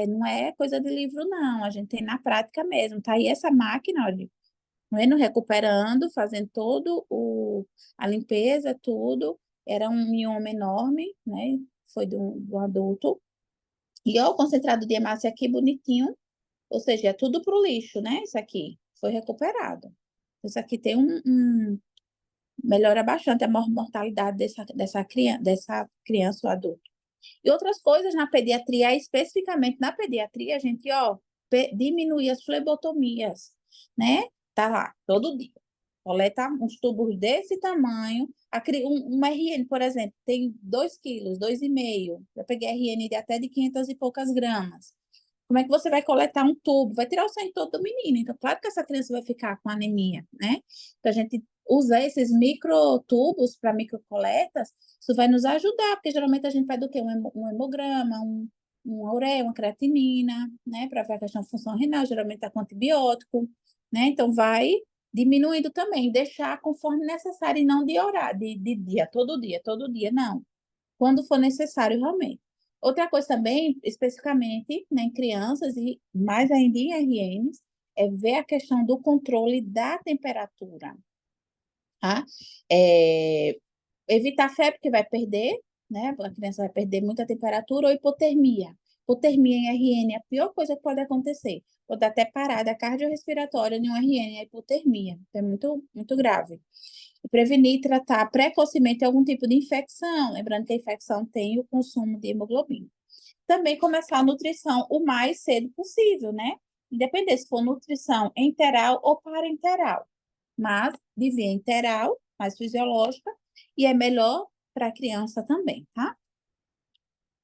não é coisa de livro, não. A gente tem na prática mesmo. Tá aí essa máquina, olha, vendo, recuperando, fazendo a limpeza, tudo. Era um mioma enorme, né? Foi do adulto. E ó, o concentrado de hemácia aqui bonitinho, Ou seja, é tudo para o lixo, né? Isso aqui foi recuperado. Isso aqui tem melhora bastante a mortalidade dessa criança ou adulto. E outras coisas na pediatria, especificamente na pediatria, a gente, ó, diminuir as flebotomias, né? Tá lá, todo dia. Coleta uns tubos desse tamanho. Um RN, por exemplo, tem 2 quilos, 2,5. Eu peguei RN de até de 500 e poucas gramas. Como é que você vai coletar um tubo? Vai tirar o sangue todo do menino. Então, claro que essa criança vai ficar com anemia, né? Então, a gente usar esses microtubos para microcoletas, isso vai nos ajudar, porque geralmente a gente faz do quê? Um hemograma, uma ureia, uma creatinina, né? Para ver a questão da função renal, geralmente está com antibiótico, né? Então, vai diminuindo também, deixar conforme necessário e não de horário, de dia, todo dia, não. Quando for necessário, realmente. Outra coisa também, especificamente, né, em crianças e mais ainda em RNs, é ver a questão do controle da temperatura, tá? É, evitar febre, que vai perder, né? A criança vai perder muita temperatura, ou hipotermia. Hipotermia em RN é a pior coisa que pode acontecer. Pode até parada cardiorrespiratória em um RN, a hipotermia. É muito, muito grave. E prevenir e tratar precocemente algum tipo de infecção. Lembrando que a infecção tem o consumo de hemoglobina. Também começar a nutrição o mais cedo possível, né? Independente se for nutrição enteral ou parenteral. Mas de via enteral, mais fisiológica, e é melhor para a criança também, tá?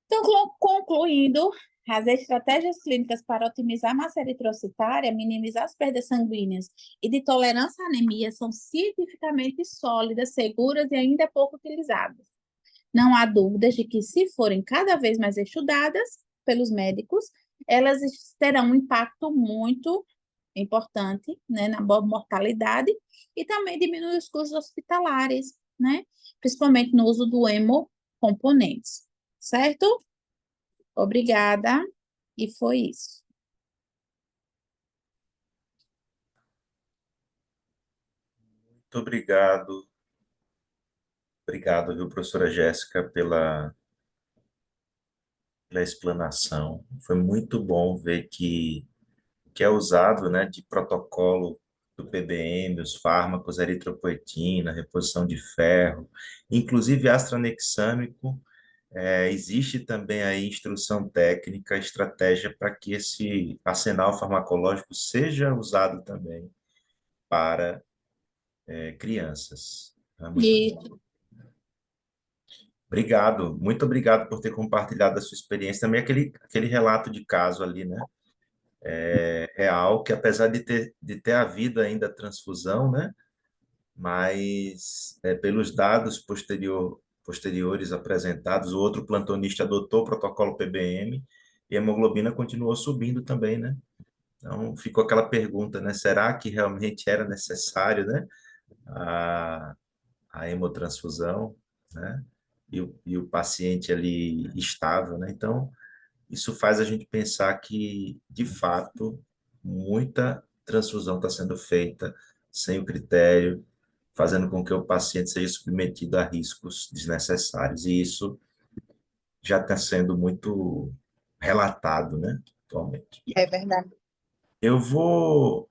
Então, concluindo, as estratégias clínicas para otimizar a massa eritrocitária, minimizar as perdas sanguíneas e de tolerância à anemia são cientificamente sólidas, seguras e ainda pouco utilizadas. Não há dúvidas de que, se forem cada vez mais estudadas pelos médicos, elas terão um impacto muito importante, né, na mortalidade e também diminui os custos hospitalares, né, principalmente no uso do hemocomponentes, certo? Obrigada, e foi isso. Muito obrigado. Obrigado, viu, professora Jéssica, pela explanação. Foi muito bom ver que é usado, né, de protocolo do PBM, os fármacos, eritropoetina, reposição de ferro, inclusive ácido tranexâmico. Existe também aí instrução técnica, estratégia para que esse arsenal farmacológico seja usado também para crianças. Muito E obrigado, muito obrigado por ter compartilhado a sua experiência. Também aquele relato de caso ali, né? Real, que apesar de ter havido ainda a transfusão, né? Mas pelos dados posteriores apresentados, o outro plantonista adotou o protocolo PBM e a hemoglobina continuou subindo também, né? Então, ficou aquela pergunta, né? Será que realmente era necessário, né? A, a hemotransfusão, né? E o paciente ali estável, né? Então, isso faz a gente pensar que, de fato, muita transfusão está sendo feita sem o critério, fazendo com que o paciente seja submetido a riscos desnecessários. E isso já está sendo muito relatado, né, atualmente. é verdade. Eu vou.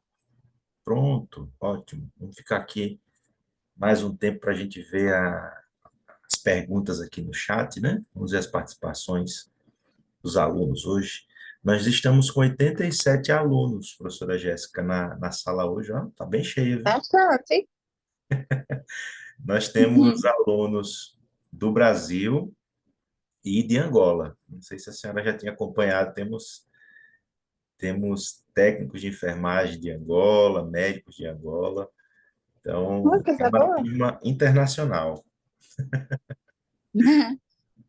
Pronto, ótimo. Vamos ficar aqui mais um tempo para a gente ver as perguntas aqui no chat, né? Vamos ver as participações dos alunos hoje. Nós estamos com 87 alunos, professora Jéssica, na sala hoje, ó, tá bem cheio, viu? Bastante. Nós temos alunos do Brasil e de Angola. Não sei se a senhora já tinha acompanhado, temos técnicos de enfermagem de Angola, médicos de Angola, Uma então é coisa uma boa. turma internacional.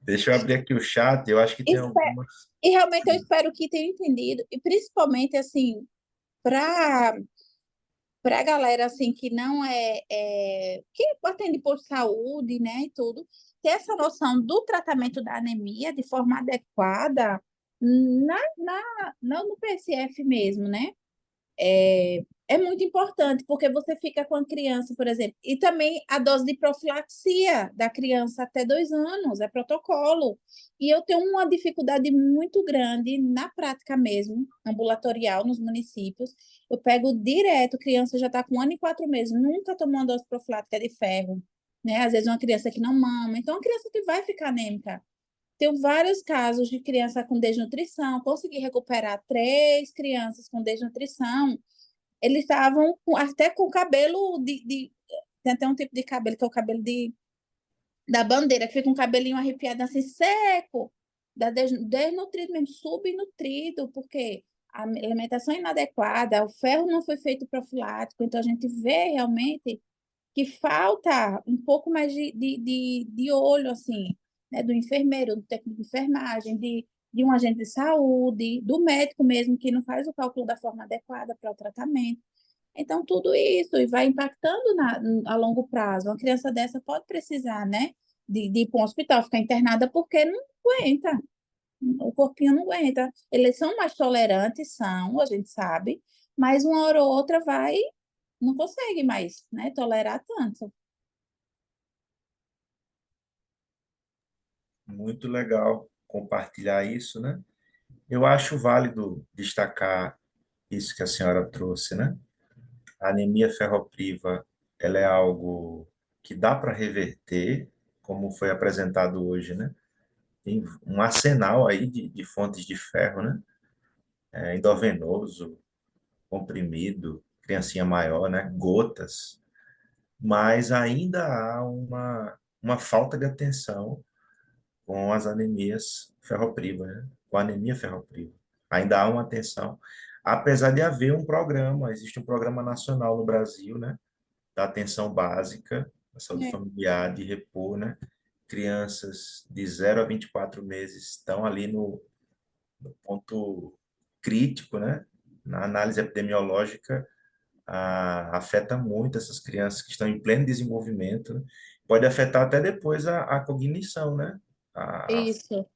Deixa eu abrir aqui o chat, eu acho que tem algumas. E realmente eu espero que tenham entendido, e principalmente assim, para a galera assim que não que atende por saúde, né, e tudo, ter essa noção do tratamento da anemia de forma adequada não no PSF mesmo, né? É muito importante, porque você fica com a criança, por exemplo, e também a dose de profilaxia da criança até 2 anos, é protocolo. E eu tenho uma dificuldade muito grande na prática mesmo, ambulatorial, nos municípios. Eu pego direto, criança já está com 1 ano e 4 meses, nunca tomou uma dose profilática de ferro, né? Às vezes uma criança que não mama, então, uma criança que vai ficar anêmica. Tenho vários casos de criança com desnutrição, consegui recuperar 3 crianças com desnutrição, eles estavam até com cabelo tem até um tipo de cabelo que é o cabelo da bandeira, que fica um cabelinho arrepiado assim, seco, desnutrido mesmo, subnutrido, porque a alimentação é inadequada, o ferro não foi feito profilático, então a gente vê realmente que falta um pouco mais de olho, assim, né, do enfermeiro, do técnico de enfermagem, de um agente de saúde, do médico mesmo, que não faz o cálculo da forma adequada para o tratamento. Então, tudo isso e vai impactando a longo prazo. Uma criança dessa pode precisar, né, de ir para um hospital, ficar internada, porque não aguenta, o corpinho não aguenta. Eles são mais tolerantes, são, a gente sabe, mas uma hora ou outra vai, não consegue mais, né, tolerar tanto. Muito legal compartilhar isso, né? Eu acho válido destacar isso que a senhora trouxe, né? A anemia ferropriva, ela é algo que dá para reverter, como foi apresentado hoje, né? Tem um arsenal aí de fontes de ferro, né? Endovenoso, comprimido, criancinha maior, né? Gotas. Mas ainda há uma falta de atenção com as anemias ferropriva, né? Com a anemia ferropriva. Ainda há uma atenção, apesar de haver um programa, existe um programa nacional no Brasil, né? Da atenção básica, da saúde É. familiar, de repor, né? Crianças de 0 a 24 meses estão ali no ponto crítico, né? Na análise epidemiológica, afeta muito essas crianças que estão em pleno desenvolvimento, né? Pode afetar até depois a cognição, né? A, a, Isso.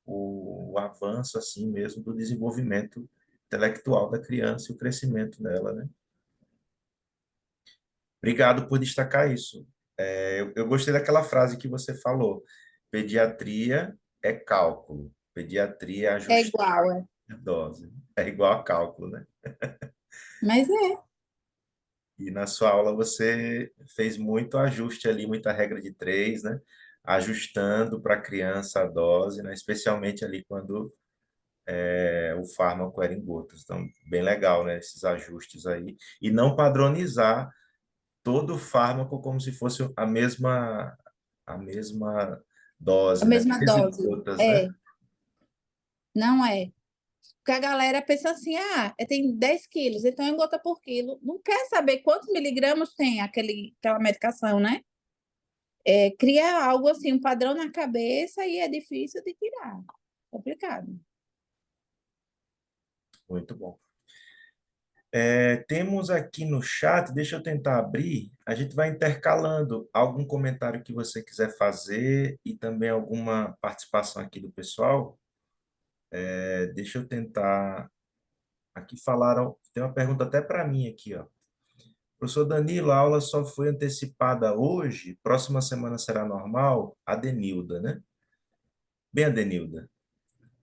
o avanço, assim mesmo, do desenvolvimento intelectual da criança e o crescimento dela, né? Obrigado por destacar isso. Eu gostei daquela frase que você falou. Pediatria é cálculo. Pediatria é É ajustar igual, é. a dose. É igual a cálculo, né? Mas é. E na sua aula você fez muito ajuste ali, muita regra de três, né? Ajustando para a criança a dose, né? Especialmente ali quando o fármaco era em gotas. Então, bem legal, né? Esses ajustes aí. E não padronizar todo o fármaco como se fosse a mesma A dose, né? mesma 13 dose. gotas, né? É, não é. Porque a galera pensa assim, tem 10 quilos, então é gota por quilo. Não quer saber quantos miligramas tem aquela medicação, né? Cria algo assim, um padrão na cabeça e é difícil de tirar. Complicado. Muito bom. Temos aqui no chat, deixa eu tentar abrir, a gente vai intercalando algum comentário que você quiser fazer e também alguma participação aqui do pessoal. Deixa eu tentar. Aqui falaram, tem uma pergunta até para mim aqui, ó. Professor Danilo, a aula só foi antecipada hoje, próxima semana será normal? Adenilda, né? Bem, Adenilda,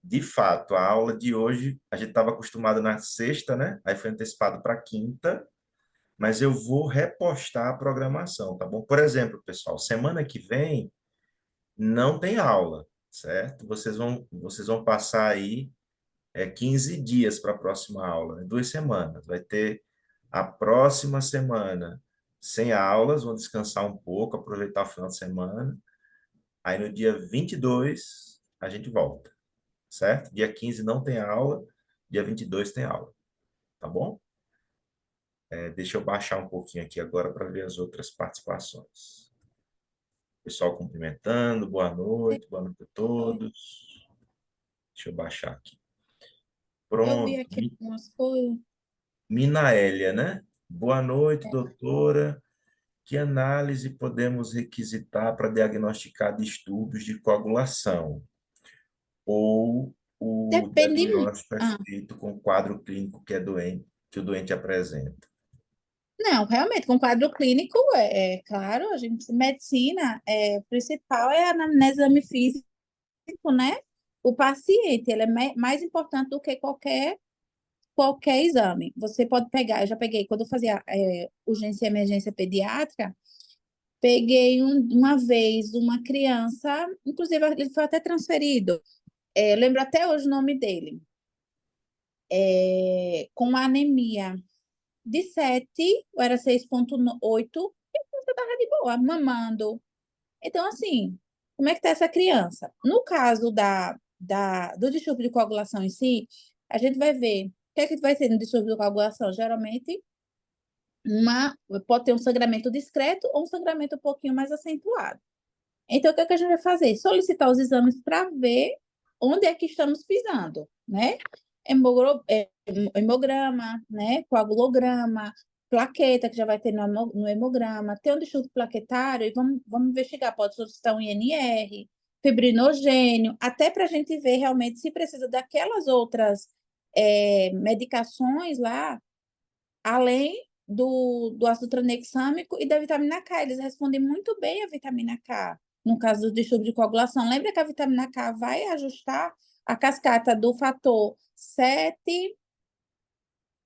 de fato, a aula de hoje, a gente estava acostumado na sexta, né? Aí foi antecipado para quinta, mas eu vou repostar a programação, tá bom? Por exemplo, pessoal, semana que vem não tem aula, certo? Vocês vão passar aí 15 dias para a próxima aula, né? 2 semanas. Vai ter a próxima semana sem aulas, vão descansar um pouco, aproveitar o final de semana. Aí no dia 22 a gente volta, certo? Dia 15 não tem aula, dia 22 tem aula, tá bom? Deixa eu baixar um pouquinho aqui agora para ver as outras participações. Pessoal cumprimentando, boa noite a todos. Deixa eu baixar aqui. Eu vi Pronto. aqui algumas coisas. Minaélia, né? Boa noite, doutora. Que análise podemos requisitar para diagnosticar distúrbios de coagulação? Ou o Depende. diagnóstico é feito com o quadro clínico que o doente apresenta? Não, realmente, com quadro clínico, claro, a gente, medicina, o principal é a anamnese, exame físico, né? O paciente, ele é mais importante do que qualquer exame. Você pode pegar, eu já peguei, quando eu fazia urgência e emergência pediátrica, peguei uma vez uma criança, inclusive ele foi até transferido, lembro até hoje o nome dele, com anemia de 7 ou era 6,8, e a criança estava de boa, mamando. Então, assim, como é que está essa criança? No caso do distúrbio de coagulação em si, a gente vai ver o que vai ter no distúrbio de coagulação. Geralmente, pode ter um sangramento discreto ou um sangramento um pouquinho mais acentuado. Então, o que é que a gente vai fazer? Solicitar os exames para ver onde é que estamos pisando, né? Hemograma, né? Coagulograma, plaqueta, que já vai ter no hemograma, tem um distúrbio plaquetário, e vamos investigar, pode solicitar um INR, fibrinogênio, até para a gente ver realmente se precisa daquelas outras medicações lá, além do ácido tranexâmico e da vitamina K. Eles respondem muito bem à vitamina K, no caso do distúrbio de coagulação. Lembra que a vitamina K vai ajustar a cascata do fator 7,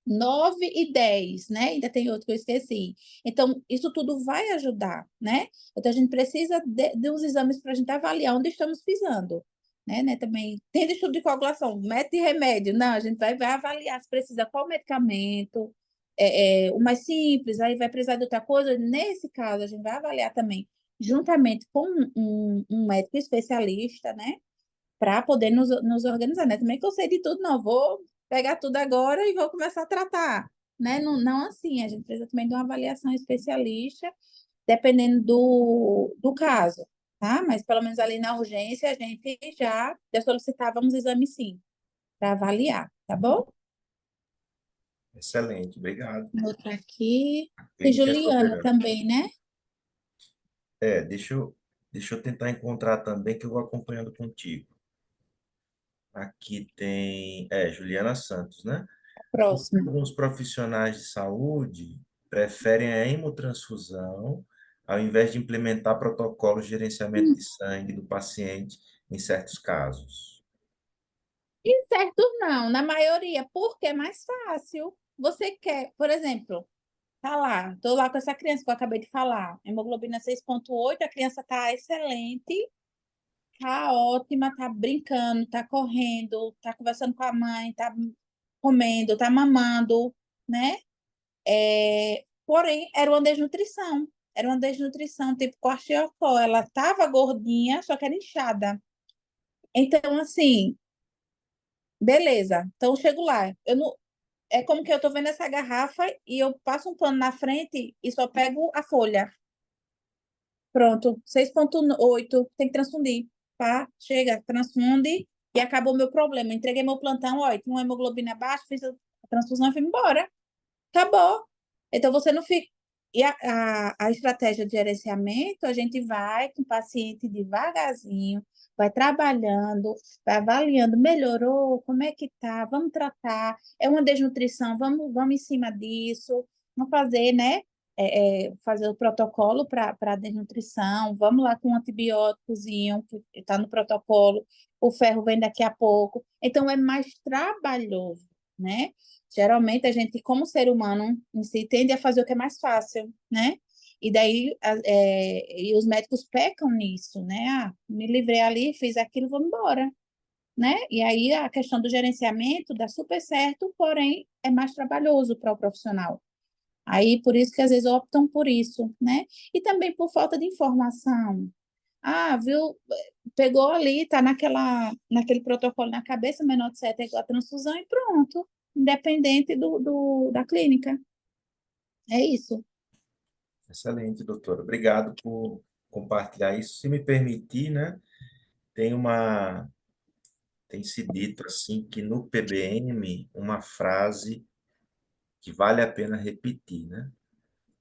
9 e 10, né? Ainda tem outro que eu esqueci. Então, isso tudo vai ajudar, né? Então, a gente precisa de uns exames para a gente avaliar onde estamos pisando, né? Também tem distúrbio de coagulação, mete remédio. Não, a gente vai avaliar se precisa qual medicamento, o mais simples, aí vai precisar de outra coisa. Nesse caso, a gente vai avaliar também, juntamente com um médico especialista, né? Para poder nos organizar, né? Também que eu sei de tudo, não vou pegar tudo agora e vou começar a tratar, né? Não, não assim, a gente precisa também de uma avaliação especialista, dependendo do caso, tá? Mas pelo menos ali na urgência a gente já solicitávamos exame sim, para avaliar, tá bom? Excelente, obrigado. Outra aqui. Tem Clínica é Juliana soberana. também, né? Deixa eu tentar encontrar também, que eu vou acompanhando contigo. Aqui tem, Juliana Santos, né? Porque Próxima. alguns profissionais de saúde preferem a hemotransfusão ao invés de implementar protocolos de gerenciamento de sangue do paciente em certos casos. E certos não, na maioria, porque é mais fácil. Você quer, por exemplo, tá lá, tô lá com essa criança que eu acabei de falar, hemoglobina 6,8, a criança tá excelente, tá ótima, tá brincando, tá correndo, tá conversando com a mãe, tá comendo, tá mamando, né? Porém, era uma desnutrição tipo kwashiorkor, ela tava gordinha, só que era inchada. Então, assim, beleza, então eu chego lá, eu não, é como que eu tô vendo essa garrafa e eu passo um pano na frente e só pego a folha. Pronto, 6,8 tem que transfundir, tá? Chega, transfunde e acabou o meu problema. Entreguei meu plantão, ó, tinha uma hemoglobina baixa, fiz a transfusão e fui embora. Acabou. Então você não fica. E a estratégia de gerenciamento, a gente vai com o paciente devagarzinho, vai trabalhando, vai avaliando, melhorou, como é que tá, vamos tratar, é uma desnutrição, vamos em cima disso, vamos fazer, né? Fazer o protocolo para desnutrição, vamos lá com um antibióticozinho, que está no protocolo, o ferro vem daqui a pouco. Então é mais trabalhoso, né? Geralmente a gente, como ser humano em si, tende a fazer o que é mais fácil, né? E daí e os médicos pecam nisso, né? Ah, me livrei ali, fiz aquilo, vou embora, né? E aí a questão do gerenciamento dá super certo, porém é mais trabalhoso para o profissional. Aí por isso que às vezes optam por isso, né? E também por falta de informação. Ah, viu? Pegou ali, tá naquele protocolo na cabeça, menor de 7 é igual a transfusão e pronto, independente da clínica. É isso. Excelente, doutor. Obrigado por compartilhar isso. Se me permitir, né? Tem uma, tem se dito assim que no PBM uma frase que vale a pena repetir, né?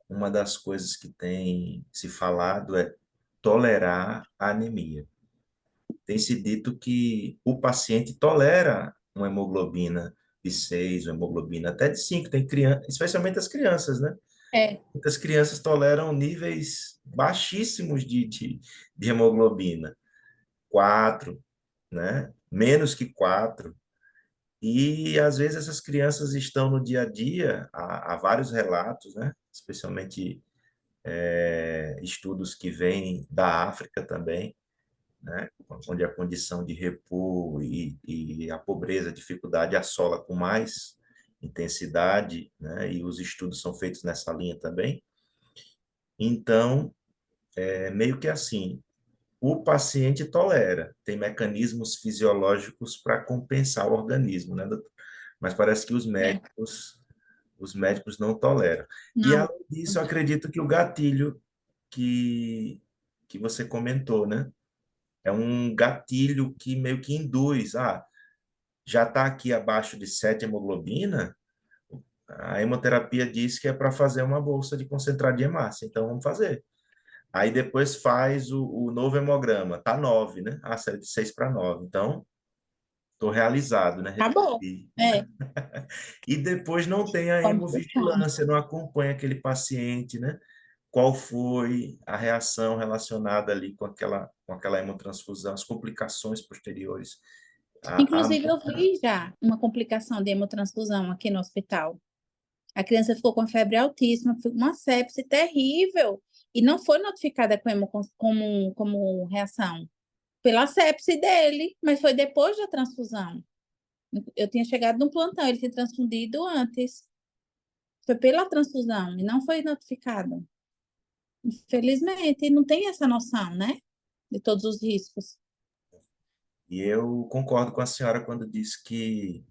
Uma das coisas que tem se falado é tolerar a anemia. Tem se dito que o paciente tolera uma hemoglobina de 6, uma hemoglobina até de 5. Tem criança, especialmente as crianças, né? É, Muitas crianças toleram níveis baixíssimos de hemoglobina, 4, né? Menos que 4. E às vezes essas crianças estão no dia a dia, há vários relatos, né? Especialmente estudos que vêm da África também, né? Onde a condição de repouso e a pobreza, a dificuldade assola com mais intensidade, né? E os estudos são feitos nessa linha também. Então, é meio que assim, o paciente tolera, tem mecanismos fisiológicos para compensar o organismo, né, doutor? Mas parece que é. os médicos não toleram. E Não. além disso, eu acredito que o gatilho que, que você comentou, né? É um gatilho que meio que induz, já está aqui abaixo de 7 hemoglobina, a hemoterapia diz que é para fazer uma bolsa de concentrado de hemácia, então vamos fazer. Aí depois faz o novo hemograma, tá 9, né? Saiu de 6 para 9. Então, estou realizado, né? Acabou. Recuperei. É, E depois não tem a vamos puxando. hemovigilância, não acompanha aquele paciente, né? Qual foi a reação relacionada ali com aquela hemotransfusão, as complicações posteriores. A, a, Inclusive, eu vi já uma complicação de hemotransfusão aqui no hospital. A criança ficou com febre altíssima, uma sepse terrível, e não foi notificada como reação pela sepse dele, mas foi depois da transfusão. Eu tinha chegado no plantão, ele tinha transfundido antes. Foi pela transfusão e não foi notificado. Infelizmente, não tem essa noção, né? De todos os riscos. e eu concordo com a senhora quando diz que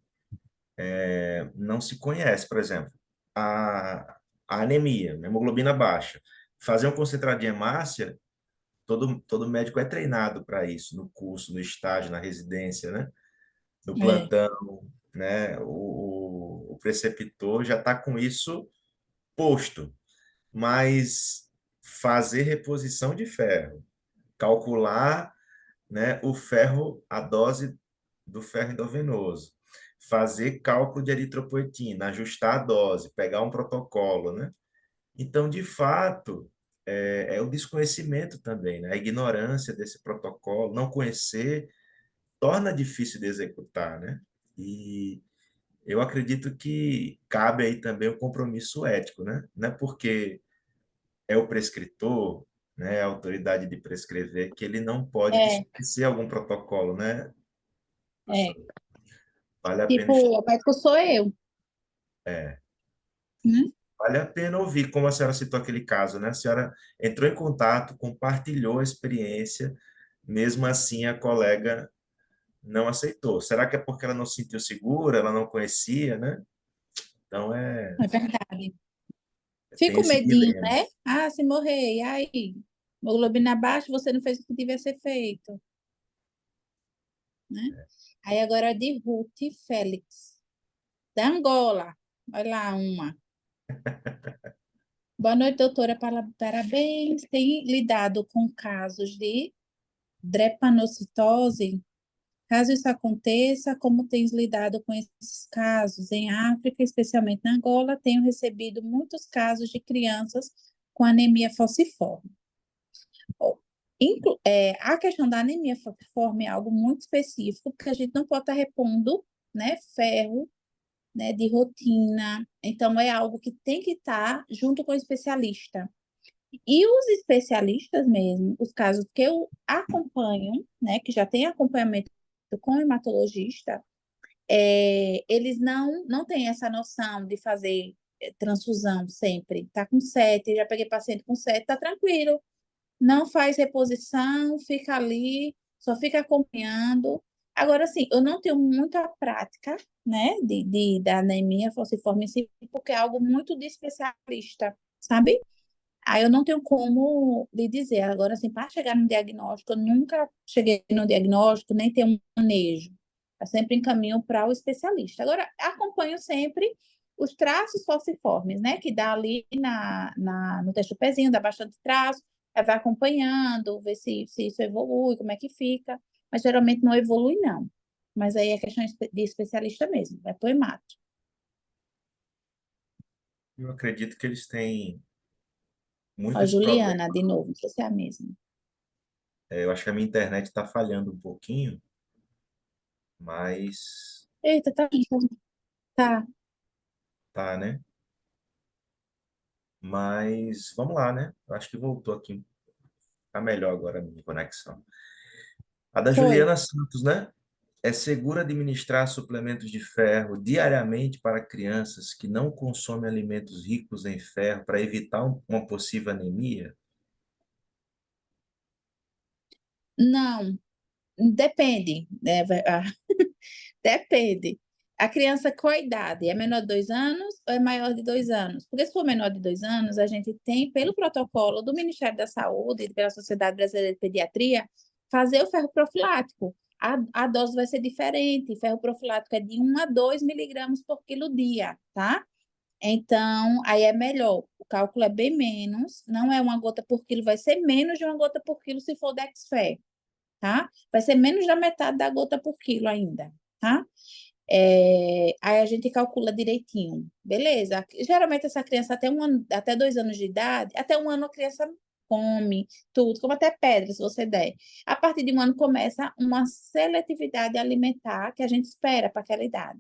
não se conhece, por exemplo, a anemia, a hemoglobina baixa. Fazer um concentrado de hemácia, todo médico é treinado para isso, no curso, no estágio, na residência, né? No É, plantão, né? O preceptor já está com isso posto, mas fazer reposição de ferro, calcular, né, o ferro, a dose do ferro endovenoso, fazer cálculo de eritropoetina, ajustar a dose, pegar um protocolo, né? Então, de fato, é o desconhecimento também, né? A ignorância desse protocolo, não conhecer, torna difícil de executar, né? E eu acredito que cabe aí também o compromisso ético, né? Não é porque é o prescritor, né, a autoridade de prescrever, que ele não pode é, desconhecer algum protocolo, né? é. Vale a pena, Tipo, o médico sou eu, é, né? vale a pena ouvir como a senhora citou aquele caso, né? A senhora entrou em contato, compartilhou a experiência, mesmo assim a colega não aceitou. Será que é porque ela não se sentiu segura, ela não conhecia, né? Então É verdade. tem Fica o esse medinho, dilema. né? Ah, se morrer, e aí? Hemoglobina baixa, você não fez o que devia ser feito, né? Aí agora é de Ruth Félix, da Angola. Olha lá uma. Boa noite, doutora. Parabéns. Tem lidado com casos de drepanocitose? Caso isso aconteça, como tens lidado com esses casos? Em África, especialmente na Angola, tenho recebido muitos casos de crianças com anemia falciforme. A questão da anemia falciforme é algo muito específico, porque a gente não pode estar repondo, né, ferro, né, de rotina. Então, é algo que tem que estar junto com o especialista. E os especialistas mesmo, os casos que eu acompanho, né, que já tem acompanhamento com o hematologista, eles não têm essa noção de fazer transfusão sempre. Tá com 7, já peguei paciente com 7, tá tranquilo. Não faz reposição, fica ali, só fica acompanhando. Agora, assim, eu não tenho muita prática, né, da anemia falciforme em si, porque é algo muito de especialista, sabe? Aí eu não tenho como lhe dizer. Agora, assim, para chegar no diagnóstico, eu nunca cheguei no diagnóstico, nem tenho um manejo. Eu sempre encaminho para o especialista. Agora, acompanho sempre os traços falciformes, né? Que dá ali no teste do pezinho, dá bastante traço, aí vai acompanhando, ver se isso evolui, como é que fica. Mas geralmente não evolui, não. Mas aí é questão de especialista mesmo, é pro hemato. Eu acredito que eles têm Ó, muitos problemas. Juliana, de novo, não sei se é a mesma. Eu acho que a minha internet está falhando um pouquinho, mas Eita, tá, tá. tá, né? Mas vamos lá, né? Eu acho que voltou aqui. Tá melhor agora a minha conexão. A da Foi. Juliana Santos, né? É seguro administrar suplementos de ferro diariamente para crianças que não consomem alimentos ricos em ferro para evitar uma possível anemia? Não, depende, né? Depende. A criança, qual a idade? É menor de 2 anos ou é maior de 2 anos? Porque se for menor de 2 anos, a gente tem, pelo protocolo do Ministério da Saúde e pela Sociedade Brasileira de Pediatria, fazer o ferro profilático. A dose vai ser diferente. Ferro profilático é de 1 a 2 miligramas por quilo dia, tá? Então, aí é melhor. O cálculo é bem menos. Não é uma gota por quilo, vai ser menos de uma gota por quilo se for Dexfer, tá? Vai ser menos da metade da gota por quilo ainda, tá? Aí a gente calcula direitinho. Beleza. Geralmente essa criança até 1 ano, até 2 anos de idade, até 1 ano a criança come tudo, como até pedra, se você der. A partir de 1 ano começa uma seletividade alimentar que a gente espera para aquela idade.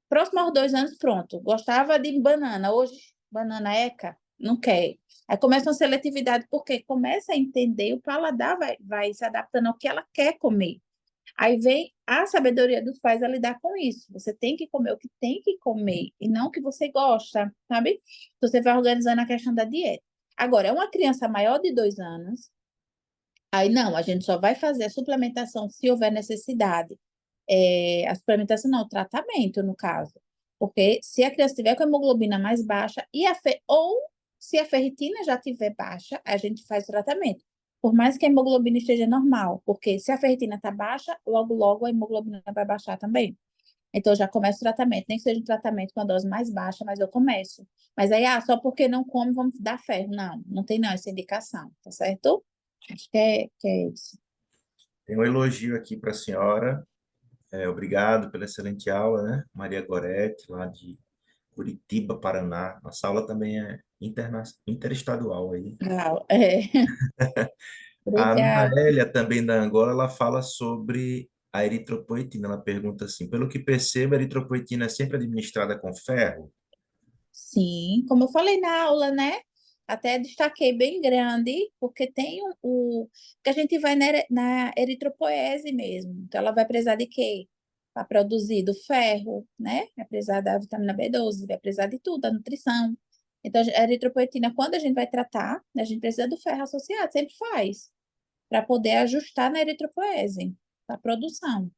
Próximo aos 2 anos, pronto. Gostava de banana. Hoje, banana eca, não quer. Aí começa uma seletividade, porque começa a entender, o paladar vai se adaptando ao que ela quer comer. Aí vem a sabedoria dos pais a lidar com isso. Você tem que comer o que tem que comer e não o que você gosta, sabe? Você vai organizando a questão da dieta. Agora, é uma criança maior de 2 anos, aí não, a gente só vai fazer a suplementação se houver necessidade. A suplementação não, o tratamento, no caso. Porque se a criança tiver com a hemoglobina mais baixa ou se a ferritina já tiver baixa, a gente faz o tratamento. Por mais que a hemoglobina esteja normal, porque se a ferritina está baixa, logo, logo a hemoglobina vai baixar também. Então, eu já começo o tratamento, nem que seja um tratamento com a dose mais baixa, mas eu começo. Mas aí, só porque não come, vamos dar ferro. Não, não tem não essa indicação, tá certo? Acho que é isso. Tem um elogio aqui para a senhora. Obrigado pela excelente aula, né? Maria Gorete, lá de Curitiba, Paraná. Nossa aula também é interestadual aí. Legal. A Obrigada. Noélia, também da Angola, ela fala sobre a eritropoetina. Ela pergunta assim: pelo que percebo, a eritropoetina é sempre administrada com ferro? Sim, como eu falei na aula, né? Até destaquei bem grande, porque tem que a gente vai na eritropoese mesmo. Então, ela vai precisar de quê? Para produzir do ferro, né? Vai precisar da vitamina B12, vai precisar de tudo, da nutrição. Então, a eritropoetina, quando a gente vai tratar, a gente precisa do ferro associado, sempre faz, para poder ajustar na eritropoese, a produção.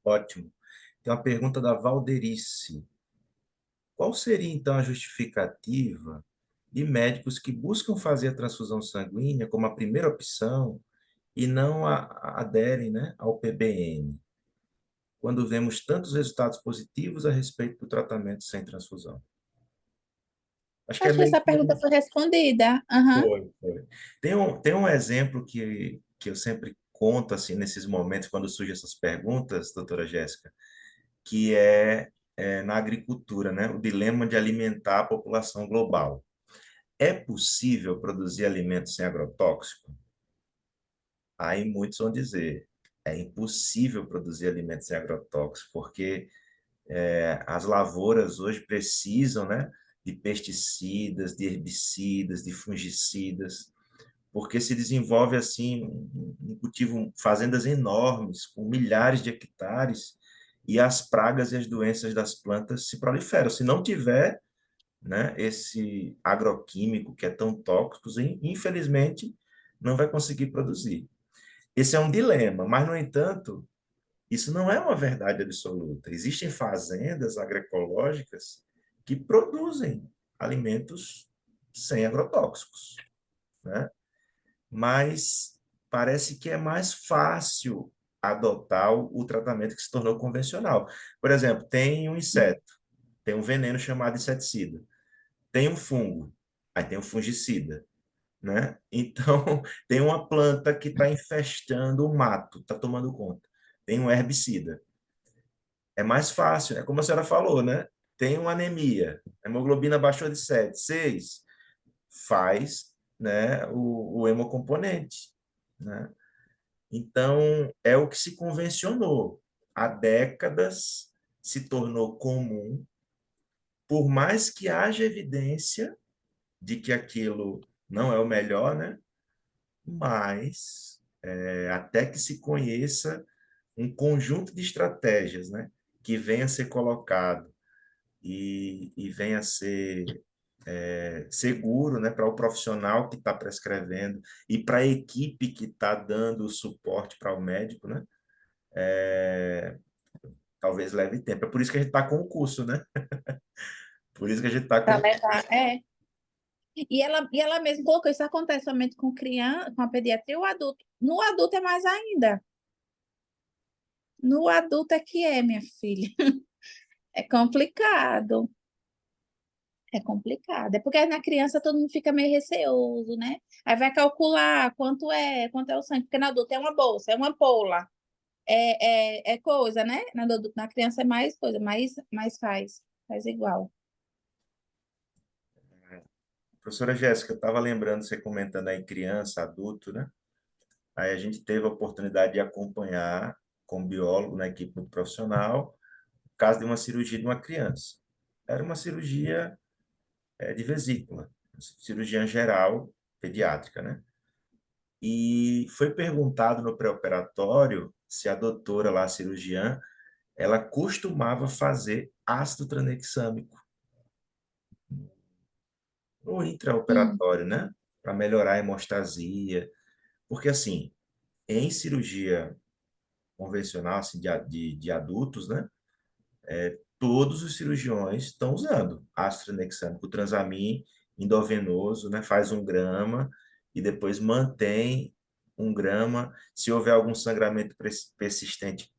Ótimo. Tem uma pergunta da Valderice. Qual seria, então, a justificativa de médicos que buscam fazer a transfusão sanguínea como a primeira opção e não aderem, né, ao PBM, quando vemos tantos resultados positivos a respeito do tratamento sem transfusão? Acho que é Acho que meio essa que pergunta foi respondida. Aham. foi. Tem um exemplo que eu sempre conto, assim, nesses momentos, quando surgem essas perguntas, doutora Jéssica, que é na agricultura, né? O dilema de alimentar a população global. É possível produzir alimentos sem agrotóxico? Aí muitos vão dizer, é impossível produzir alimentos sem agrotóxico, porque as lavouras hoje precisam, né, de pesticidas, de herbicidas, de fungicidas, porque se desenvolve assim um cultivo, fazendas enormes, com milhares de hectares, e as pragas e as doenças das plantas se proliferam. Se não tiver, né, esse agroquímico que é tão tóxico, infelizmente, não vai conseguir produzir. Esse é um dilema, mas, no entanto, isso não é uma verdade absoluta. Existem fazendas agroecológicas que produzem alimentos sem agrotóxicos, né? Mas parece que é mais fácil adotar o tratamento que se tornou convencional. Por exemplo, tem um inseto, tem um veneno chamado inseticida, tem um fungo, aí tem um fungicida, né? Então, tem uma planta que está infestando o mato, está tomando conta. Tem um herbicida. É mais fácil, é como a senhora falou, né? tem uma anemia, a hemoglobina baixou de 7, 6, faz, né, o hemocomponente, né? Então, é o que se convencionou. Há décadas se tornou comum, por mais que haja evidência de que aquilo não é o melhor, né? Mas até que se conheça um conjunto de estratégias, né? Que venha a ser colocado e venha a ser seguro, né, para o profissional que está prescrevendo e para a equipe que está dando o suporte para o médico, né? Talvez leve tempo. É por isso que a gente está com o curso, né? Por isso que a gente está Para com. levar, é. E ela mesmo colocou, isso acontece somente com criança, com a pediatria ou adulto. No adulto é mais ainda. No adulto é que é, minha filha. É complicado. É complicado. É porque na criança todo mundo fica meio receoso, né? Aí vai calcular quanto é o sangue, porque na adulta é uma bolsa, é uma ampola, é coisa, né? Na criança é mais coisa, mais faz igual. Professora Jéssica, eu estava lembrando você comentando aí criança, adulto, né? Aí a gente teve a oportunidade de acompanhar com um biólogo na equipe muito profissional o caso de uma cirurgia de uma criança. Era uma cirurgia de vesícula, cirurgia geral pediátrica, né? E foi perguntado no pré-operatório se a doutora lá, a cirurgiã, ela costumava fazer ácido tranexâmico no Hum, intraoperatório, né? Para melhorar a hemostasia. Porque, assim, em cirurgia convencional, assim, de adultos, né? Todos os cirurgiões estão usando ácido tranexâmico, o transamin endovenoso, né? Faz 1 grama e depois mantém 1 grama. Se houver algum sangramento persistente,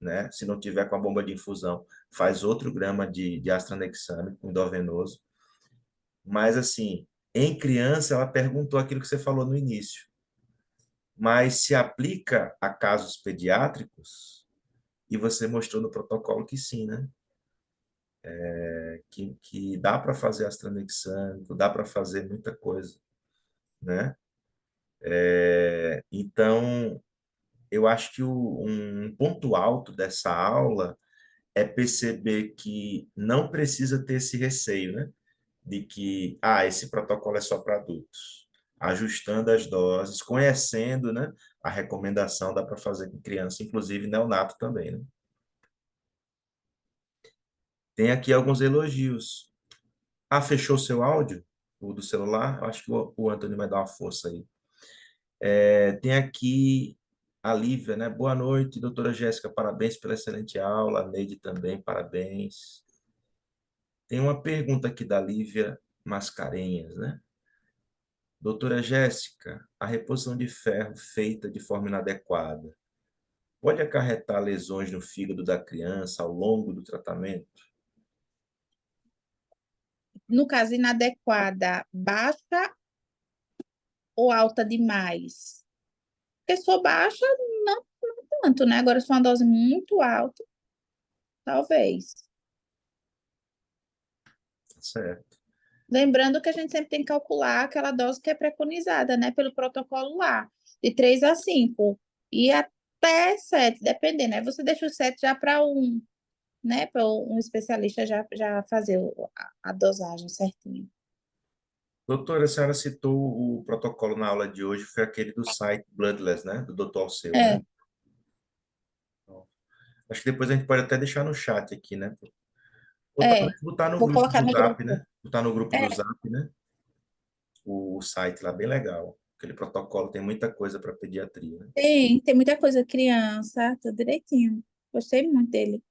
né? Se não tiver com a bomba de infusão, faz outro grama de ácido tranexâmico endovenoso. Mas, assim, em criança, ela perguntou aquilo que você falou no início. Mas se aplica a casos pediátricos? E você mostrou no protocolo que sim, né? Que dá para fazer AstraZeneca, dá para fazer muita coisa, né? Então, eu acho que um ponto alto dessa aula é perceber que não precisa ter esse receio, né? De que, esse protocolo é só para adultos. Ajustando as doses, conhecendo, né? A recomendação dá para fazer com criança, inclusive neonato também, né? Tem aqui alguns elogios. Ah, fechou seu áudio? O do celular? Eu acho que o Antônio vai dar uma força aí. Tem aqui a Lívia, né? Boa noite, doutora Jéssica, parabéns pela excelente aula. A Neide também, parabéns. Tem uma pergunta aqui da Lívia Mascarenhas, né? Doutora Jéssica, a reposição de ferro feita de forma inadequada pode acarretar lesões no fígado da criança ao longo do tratamento? no caso, inadequada, baixa ou alta demais? Porque se for baixa, não, não tanto, né? Agora, se for uma dose muito alta, talvez. Certo. Lembrando que a gente sempre tem que calcular aquela dose que é preconizada, né, pelo protocolo lá, de 3 a 5 e até 7, dependendo, né? Você deixa o 7 já para né, para um especialista já fazer a dosagem certinho. Doutora, a senhora citou o protocolo na aula de hoje, foi aquele do site Bloodless, né? Do Dr. Alceu, né? É, Acho que depois a gente pode até deixar no chat aqui, né? é. Botar no Vou grupo colocar do no Zap, grupo. né? Botar no grupo É, do Zap, né? O site lá, bem legal. Aquele protocolo tem muita coisa para pediatria, né? tem muita coisa, criança, tudo direitinho. Gostei muito dele.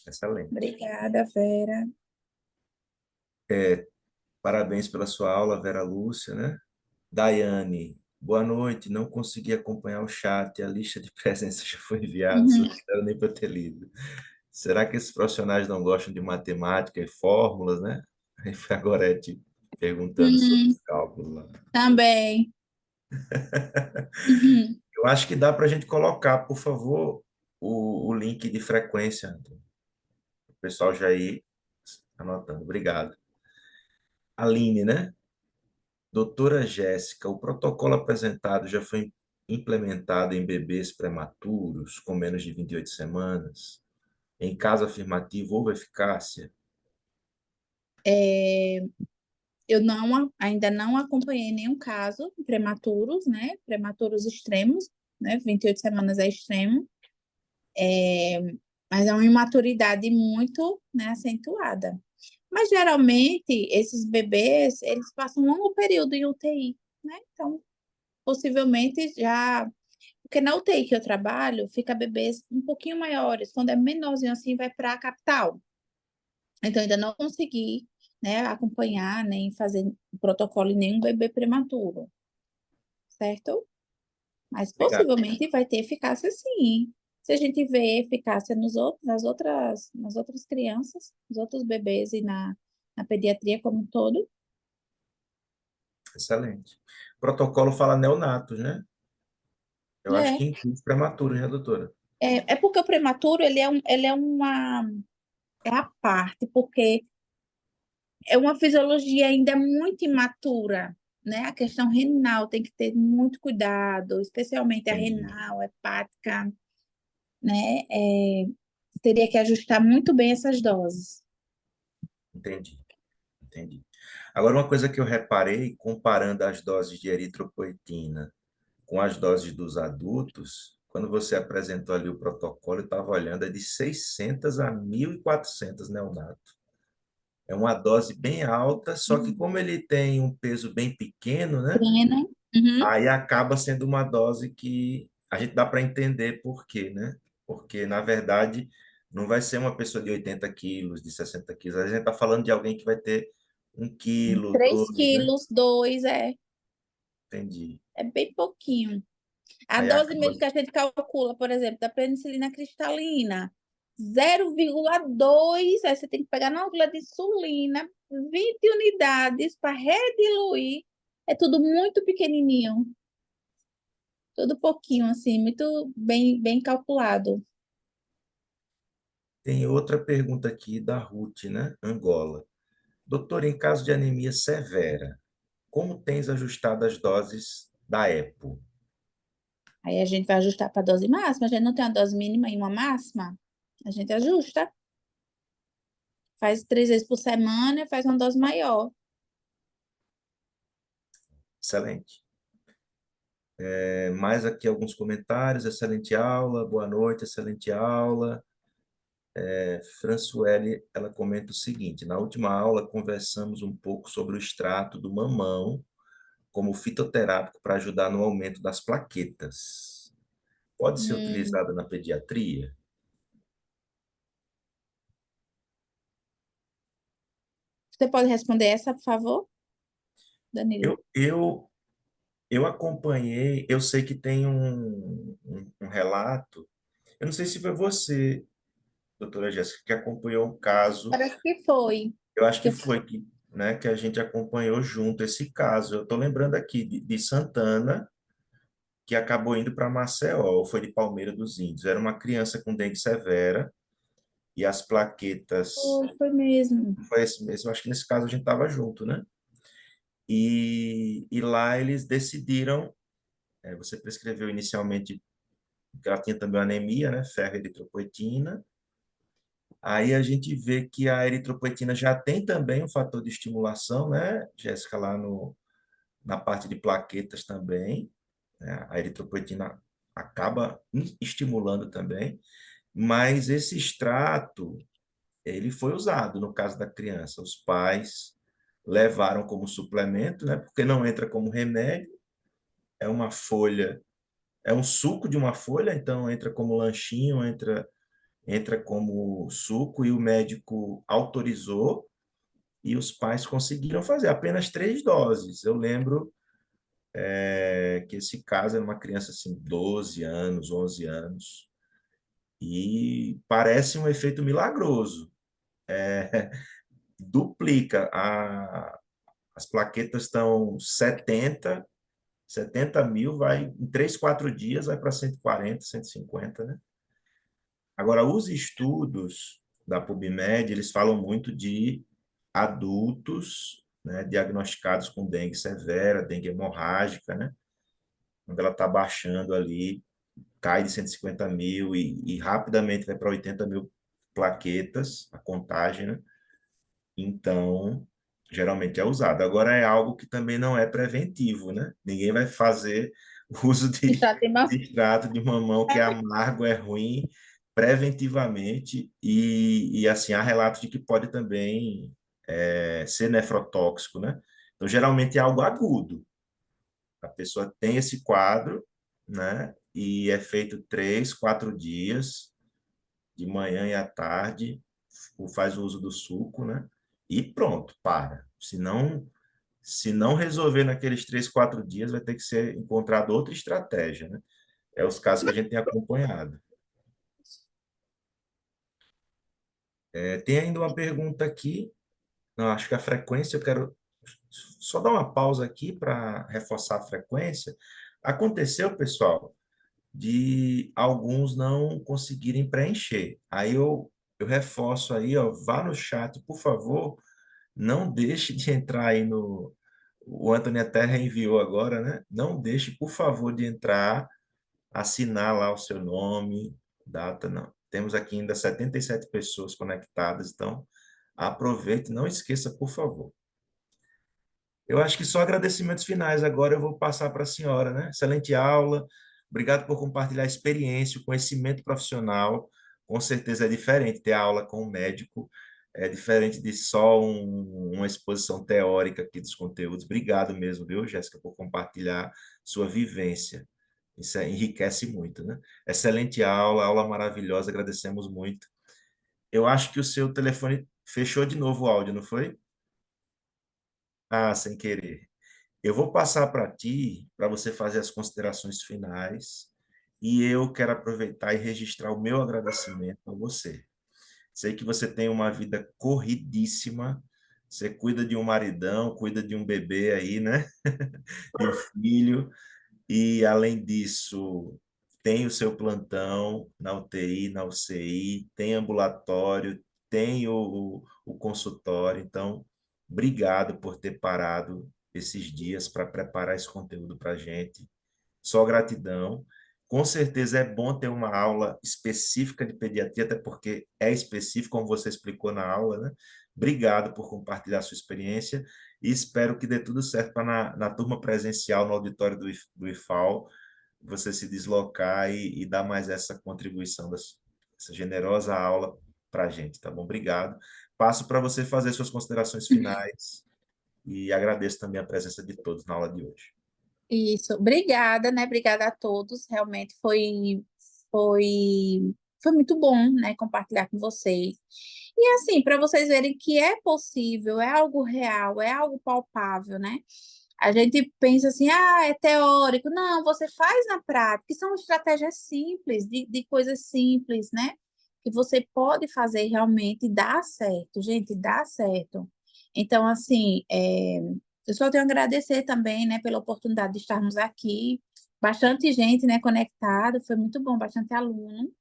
Excelente. Obrigada, Vera. Parabéns pela sua aula, Vera Lúcia, né? Daiane, boa noite. Não consegui acompanhar o chat, a lista de presença já foi enviada, só Uhum, não era nem para ter lido. Será que esses profissionais não gostam de matemática e fórmulas, né? Aí foi a Gorete perguntando sobre uhum, o cálculo lá. também. Uhum. Eu acho que dá para a gente colocar, por favor, o link de frequência, Antônio, para o pessoal já ir anotando. Obrigado. Aline, né? Doutora Jéssica, o protocolo apresentado já foi implementado em bebês prematuros com menos de 28 semanas? Em caso afirmativo, houve eficácia? É, eu não, ainda não acompanhei nenhum caso de prematuros, né? Prematuros extremos, né? 28 semanas é extremo, é, mas é uma imaturidade muito, né, acentuada. Mas geralmente esses bebês, eles passam um longo período em UTI, né? Então, possivelmente já, porque na UTI que eu trabalho, fica bebês um pouquinho maiores, quando é menorzinho assim, vai para a capital. Então, ainda não consegui, né, acompanhar nem fazer protocolo em nenhum bebê prematuro, certo? Mas Obrigado. possivelmente vai ter eficácia sim. Se a gente vê eficácia nas outras crianças, nos outros bebês e na pediatria como um todo, Excelente. O protocolo fala neonatos, né? Eu acho é, que inclui prematuros, né, doutora? é porque o prematuro ele é uma é a parte, porque é uma fisiologia ainda muito imatura, né? A questão renal tem que ter muito cuidado, especialmente a Entendi, renal, hepática, né? Teria que ajustar muito bem essas doses. entendi, entendi. Agora, uma coisa que eu reparei, comparando as doses de eritropoetina com as doses dos adultos, quando você apresentou ali o protocolo, eu estava olhando, é de 600 a 1.400 neonatos. É uma dose bem alta, só que como ele tem um peso bem pequeno, né? Treina. Uhum. Aí acaba sendo uma dose que a gente dá para entender por quê, né? Porque, na verdade, não vai ser uma pessoa de 80 quilos, de 60 quilos. A gente está falando de alguém que vai ter 1 quilo, 3 dois, né? quilos, 2 Entendi. é bem pouquinho. A Aí dose acaba. mesmo que a gente calcula, por exemplo, da penicilina cristalina, 0,2, aí você tem que pegar na agulha de insulina, 20 unidades para rediluir. É tudo muito pequenininho, tudo pouquinho, assim, muito bem calculado. Tem outra pergunta aqui da Ruth, né? Angola. Doutor, em caso de anemia severa, como tens ajustado as doses da EPO? Aí a gente vai ajustar para a dose máxima, a gente não tem uma dose mínima e uma máxima, a gente ajusta, faz 3 vezes por semana e faz uma dose maior. Excelente. Mais aqui alguns comentários. Excelente aula, boa noite, excelente aula. Fransuele, ela comenta o seguinte: na última aula conversamos um pouco sobre o extrato do mamão como fitoterápico para ajudar no aumento das plaquetas. Pode ser Hum, utilizado na pediatria? Você pode responder essa, por favor, Danilo? Eu, eu, eu acompanhei, eu sei que tem um relato, eu não sei se foi você, doutora Jéssica, que acompanhou um caso, Parece que foi. eu acho Que que eu- foi que, né, que a gente acompanhou junto esse caso. Eu estou lembrando aqui de Santana, que acabou indo para Maceió, ou foi de Palmeira dos Índios. Era uma criança com dengue severa e as plaquetas. Foi mesmo. Foi esse mesmo, acho que nesse caso a gente estava junto, né? E lá eles decidiram, você prescreveu inicialmente que ela tinha também anemia, né? Ferro e eritropoetina. Aí a gente vê que a eritropoetina já tem também um fator de estimulação, né, Jéssica, lá no, na parte de plaquetas também, né? A eritropoetina acaba estimulando também, mas esse extrato, ele foi usado no caso da criança. Os pais levaram como suplemento, né? Porque não entra como remédio, é uma folha, é um suco de uma folha, então entra como lanchinho, entra como suco e o médico autorizou e os pais conseguiram fazer apenas 3 doses. Eu lembro que esse caso era uma criança assim, 12 anos, 11 anos, e parece um efeito milagroso. Duplica, as plaquetas estão 70 mil, vai em 3, 4 dias, vai para 140, 150, né? Agora, os estudos, da PubMed, eles falam muito de adultos, né, diagnosticados com dengue severa, dengue hemorrágica, né, quando ela está baixando ali, cai de 150 mil e rapidamente vai para 80 mil plaquetas, a contagem, né? Então, geralmente é usado. Agora, é algo que também não é preventivo, né? Ninguém vai fazer uso Já tem uma... de extrato de mamão que é amargo, é ruim, preventivamente, e assim, há relatos de que pode também ser nefrotóxico, né? Então, geralmente é algo agudo. A pessoa tem esse quadro, né? E é feito 3, 4 dias, de manhã e à tarde, faz o uso do suco, né? E pronto, para. Se não resolver naqueles 3, 4 dias, vai ter que ser encontrado outra estratégia, né? É os casos que a gente tem acompanhado. Tem ainda uma pergunta aqui. Não, acho que a frequência, eu quero só dar uma pausa aqui para reforçar a frequência. Aconteceu, pessoal, de alguns não conseguirem preencher. Aí eu reforço aí, ó, vá no chat, por favor, não deixe de entrar aí no. O Antônio até reenviou agora, né? Não deixe, por favor, de entrar, assinar lá o seu nome, data, não. Temos aqui ainda 77 pessoas conectadas, então aproveite, não esqueça, por favor. Eu acho que só agradecimentos finais. Agora eu vou passar para a senhora, né? Excelente aula. Obrigado por compartilhar a experiência, o conhecimento profissional. Com certeza é diferente ter aula com um médico, é diferente de só uma exposição teórica aqui dos conteúdos. Obrigado mesmo, viu, Jéssica, por compartilhar sua vivência. Isso enriquece muito, né? Excelente aula, aula maravilhosa, agradecemos muito. Eu acho que o seu telefone fechou de novo o áudio, não foi? Ah, sem querer. Eu vou passar para ti, para você fazer as considerações finais, e eu quero aproveitar e registrar o meu agradecimento a você. Sei que você tem uma vida corridíssima, você cuida de um maridão, cuida de um bebê aí, né? De um filho, e, além disso, tem o seu plantão na UTI, na UCI, tem ambulatório, tem o consultório. Então, obrigado por ter parado esses dias para preparar esse conteúdo para a gente. Só gratidão. Com certeza é bom ter uma aula específica de pediatria, até porque é específico, como você explicou na aula, né? Obrigado por compartilhar sua experiência e espero que dê tudo certo para na turma presencial, no auditório do IFAL, você se deslocar e dar mais essa contribuição, essa generosa aula para a gente, tá bom? Obrigado. Passo para você fazer suas considerações finais e agradeço também a presença de todos na aula de hoje. Isso, obrigada, né? Obrigada a todos. Realmente foi, foi muito bom, né? Compartilhar com vocês. E assim, para vocês verem que é possível, é algo real, é algo palpável, né? A gente pensa assim, ah, é teórico. Não, você faz na prática, que são estratégias simples, de coisas simples, né? Que você pode fazer realmente e dá certo, gente, dá certo. Então, assim, eu só tenho a agradecer também, né, pela oportunidade de estarmos aqui. Bastante gente, né, conectada, foi muito bom, bastante aluno.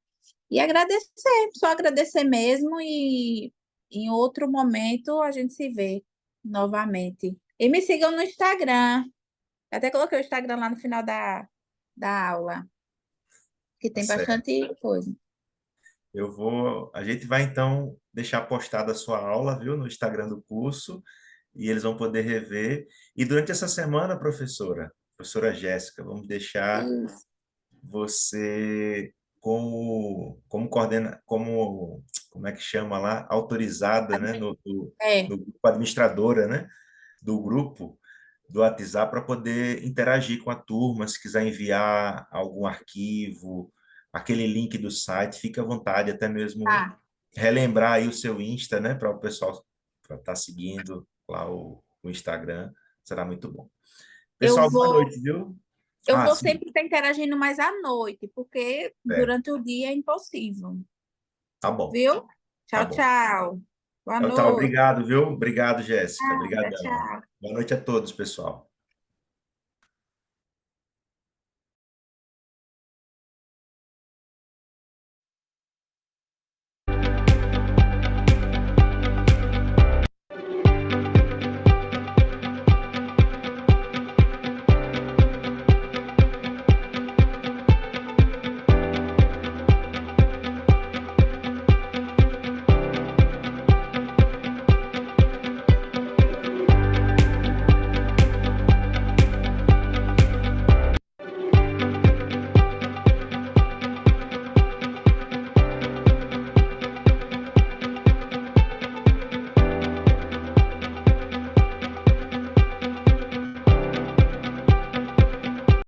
E agradecer, só agradecer mesmo e em outro momento a gente se vê novamente. E me sigam no Instagram. Até coloquei o Instagram lá no final da aula, que Tá tem certo. bastante coisa. A gente vai então deixar postada a sua aula, viu, no Instagram do curso, e eles vão poder rever. E durante essa semana, professora Jéssica, vamos deixar Isso. você como coordena, como é que chama lá, autorizada, né, É, no grupo, administradora, né, do grupo do WhatsApp para poder interagir com a turma, se quiser enviar algum arquivo, aquele link do site, fique à vontade, até mesmo tá. relembrar aí o seu Insta, né, para o pessoal estar seguindo lá o Instagram, será muito bom. Eu Pessoal, boa vou, noite, viu? eu Ah, vou sim, sempre estar interagindo mais à noite, porque certo. durante o dia é impossível. Tá bom, Viu? tá Tchau, bom. tchau. Boa Tchau, tchau. noite. Obrigado, viu? Obrigado, Jéssica. Nada, Obrigadão. tchau. Boa noite a todos, pessoal.